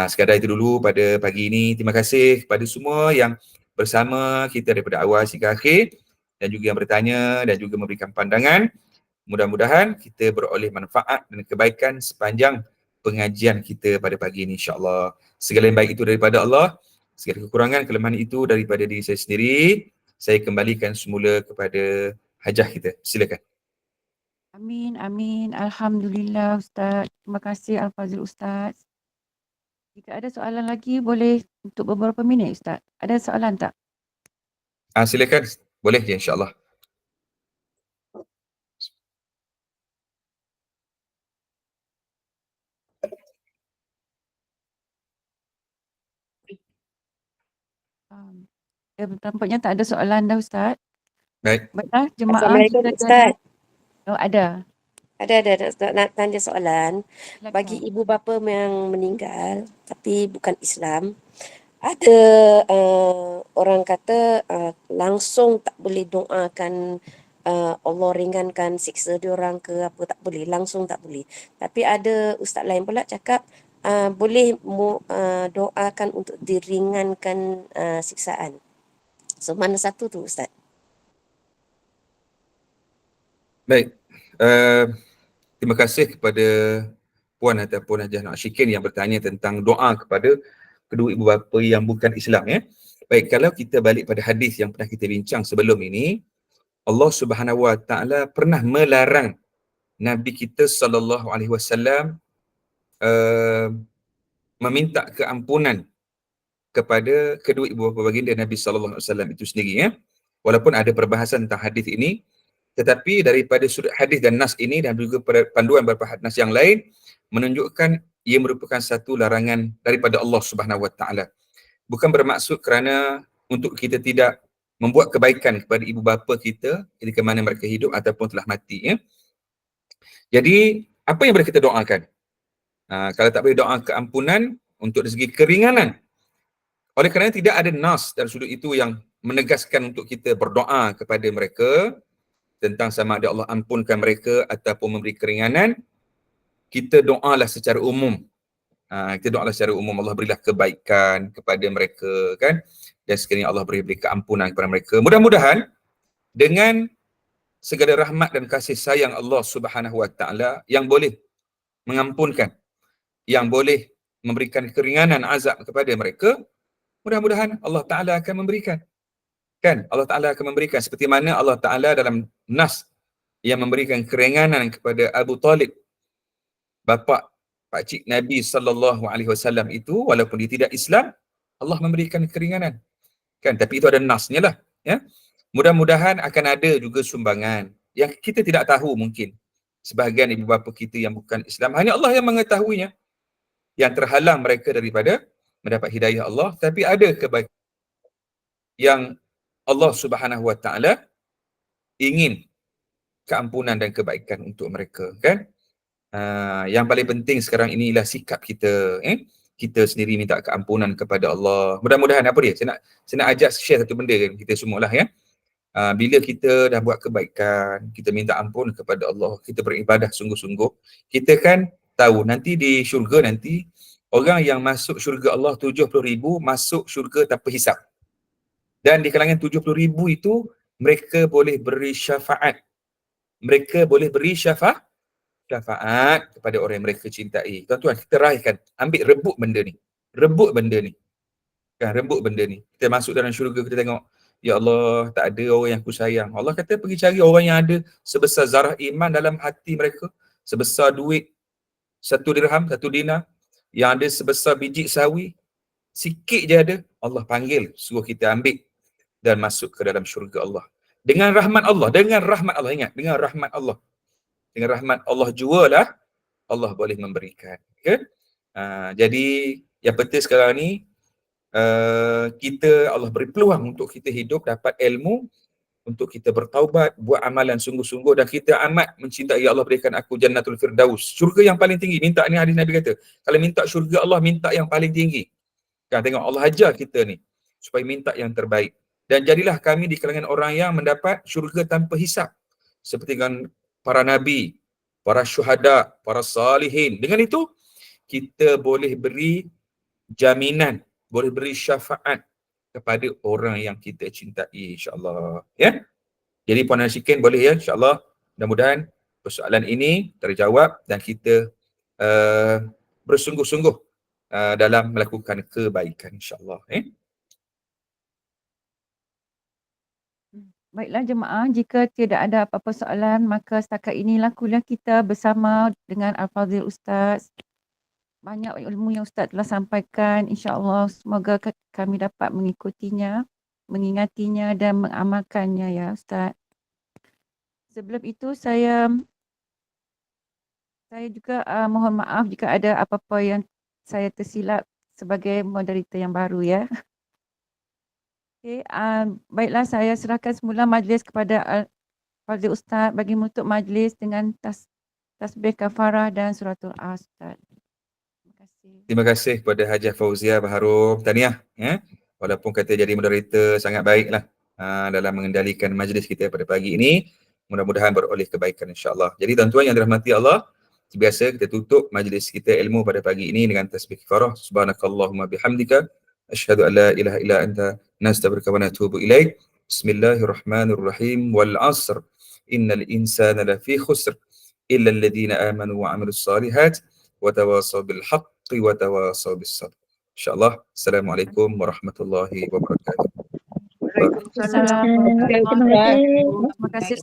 Sekadar itu dulu pada pagi ini. Terima kasih kepada semua yang bersama kita daripada awal hingga akhir dan juga yang bertanya dan juga memberikan pandangan. Mudah-mudahan kita beroleh manfaat dan kebaikan sepanjang pengajian kita pada pagi ini insya-Allah. Segala yang baik itu daripada Allah. Segala kekurangan, kelemahan itu daripada diri saya sendiri. Saya kembalikan semula kepada hajah kita. Silakan. Amin, amin. Alhamdulillah Ustaz. Terima kasih Al-Fazil Ustaz. Jika ada soalan lagi, boleh untuk beberapa minit Ustaz. Ada soalan tak? Silakan. Boleh je insya-Allah. Tampaknya tak ada soalan dah Ustaz. Baik. Baiklah, jemaah Assalamualaikum jika Ustaz. Oh, ada. Ada nak tanya soalan. Silakan. Bagi ibu bapa yang meninggal tapi bukan Islam, ada orang kata langsung tak boleh doakan Allah ringankan siksa diorang ke apa, tak boleh, langsung tak boleh. Tapi ada ustaz lain pula cakap boleh doakan untuk diringankan siksaan. So mana satu tu Ustaz? Baik. Terima kasih kepada Puan ataupun Hajah Nasyikin yang bertanya tentang doa kepada kedua ibu bapa yang bukan Islam ya. Baik, kalau kita balik pada hadis yang pernah kita bincang sebelum ini, Allah Subhanahu Wa Taala pernah melarang Nabi kita sallallahu alaihi wasallam meminta keampunan kepada kedua ibu bapa baginda Nabi sallallahu alaihi wasallam itu sendiri ya. Walaupun ada perbahasan tentang hadis ini, tetapi daripada sudut hadis dan nas ini dan juga panduan beberapa nas yang lain menunjukkan ia merupakan satu larangan daripada Allah Subhanahu Wa Taala. Bukan bermaksud kerana untuk kita tidak membuat kebaikan kepada ibu bapa kita ketika mana mereka hidup ataupun telah mati ya. Jadi apa yang boleh kita doakan? Kalau tak boleh doa keampunan untuk dari segi keringanan. Oleh kerana tidak ada nas dari sudut itu yang menegaskan untuk kita berdoa kepada mereka tentang sama ada Allah ampunkan mereka ataupun memberi keringanan, kita doalah secara umum. Kita doalah secara umum, Allah berilah kebaikan kepada mereka kan, dan sekiranya Allah beri keampunan kepada mereka. Mudah-mudahan dengan segala rahmat dan kasih sayang Allah Subhanahu Wa Taala yang boleh mengampunkan, yang boleh memberikan keringanan azab kepada mereka, mudah-mudahan Allah Ta'ala akan memberikan. Kan? Allah Ta'ala akan memberikan seperti mana Allah Ta'ala dalam nas yang memberikan keringanan kepada Abu Talib, bapa pakcik Nabi sallallahu alaihi wasallam itu, walaupun dia tidak Islam, Allah memberikan keringanan. Kan? Tapi itu ada nasnya lah. Ya? Mudah-mudahan akan ada juga sumbangan yang kita tidak tahu mungkin. sebahagian ibu bapa kita yang bukan Islam, hanya Allah yang mengetahuinya, yang terhalang mereka daripada mendapat hidayah Allah. Tapi ada kebaikan yang Allah Subhanahu Wa Taala ingin keampunan dan kebaikan untuk mereka, kan? Yang paling penting sekarang inilah sikap kita, kita sendiri minta keampunan kepada Allah. Mudah-mudahan apa dia? Saya nak ajak share satu benda kan, kita semualah ya. Bila kita dah buat kebaikan, kita minta ampun kepada Allah, kita beribadah sungguh-sungguh, kita kan tahu nanti di syurga nanti orang yang masuk syurga Allah 70,000 masuk syurga tanpa hisap. Dan di kalangan 70,000 itu mereka boleh beri syafaat. Mereka boleh beri syafaat kepada orang yang mereka cintai. Tuan-tuan, kita raihkan, ambil rebut benda ni. Rebut benda ni. Kan, rebut benda ni. Kita masuk dalam syurga, kita tengok, ya Allah, tak ada orang yang aku sayang. Allah kata pergi cari orang yang ada sebesar zarah iman dalam hati mereka, sebesar duit 1 dirham, 1 dinar, yang ada sebesar biji sawi, sikit je ada, Allah panggil, suruh kita ambil dan masuk ke dalam syurga Allah. Dengan rahmat Allah, ingat, dengan rahmat Allah. Dengan rahmat Allah jualah Allah boleh memberikan. Okay? Jadi yang penting sekarang ni, kita Allah beri peluang untuk kita hidup, dapat ilmu, untuk kita bertaubat, buat amalan sungguh-sungguh, dan kita amat mencintai Allah, berikan aku Jannatul Firdaus, syurga yang paling tinggi. Minta ni, hadis Nabi kata, kalau minta syurga Allah, minta yang paling tinggi. Kan, tengok Allah ajar kita ni supaya minta yang terbaik. Dan jadilah kami di kalangan orang yang mendapat syurga tanpa hisap, seperti dengan para nabi, para syuhada, para salihin. Dengan itu kita boleh beri jaminan, boleh beri syafaat kepada orang yang kita cintai, insya-Allah. Ya. Jadi Puan dan Syikin boleh ya, insya-Allah. Mudah-mudahan persoalan ini terjawab dan kita bersungguh-sungguh dalam melakukan kebaikan, insya-Allah. Baiklah jemaah, jika tidak ada apa-apa soalan, maka setakat inilah kuliah kita bersama dengan Al-Fadhil Ustaz. Banyak ilmu yang Ustaz telah sampaikan, insya-Allah semoga kami dapat mengikutinya, mengingatinya dan mengamalkannya ya Ustaz. Sebelum itu saya juga mohon maaf jika ada apa-apa yang saya tersilap sebagai moderator yang baru ya. Okey, baiklah, saya serahkan semula majlis kepada Al-Fadhil Ustaz bagi menutup majlis dengan tasbih kafarah dan suratul As, Ustaz. Terima kasih kepada Hajah Fauzia Baharum. Tahniah. Ya. Walaupun kata jadi moderator sangat baiklah dalam mengendalikan majlis kita pada pagi ini. Mudah-mudahan beroleh kebaikan, insya-Allah. Jadi tuan-tuan yang dirahmati Allah, biasa kita tutup majlis kita ilmu pada pagi ini dengan tasbih kafarah. Subhanakallahumma bihamdika asyhadu an la ilaha illa anta nastaghfiruka wa natubu ilaik. Bismillahirrahmanirrahim. Wal 'asr innal insana lafi khusr illa alladhina amanu wa 'amilus solihat wa tawasaw bil haqqi wa tawasaw bis sabr. Insyaallah. Assalamualaikum warahmatullahi wabarakatuh. Waalaikumsalam warahmatullahi wabarakatuh. Terima kasih.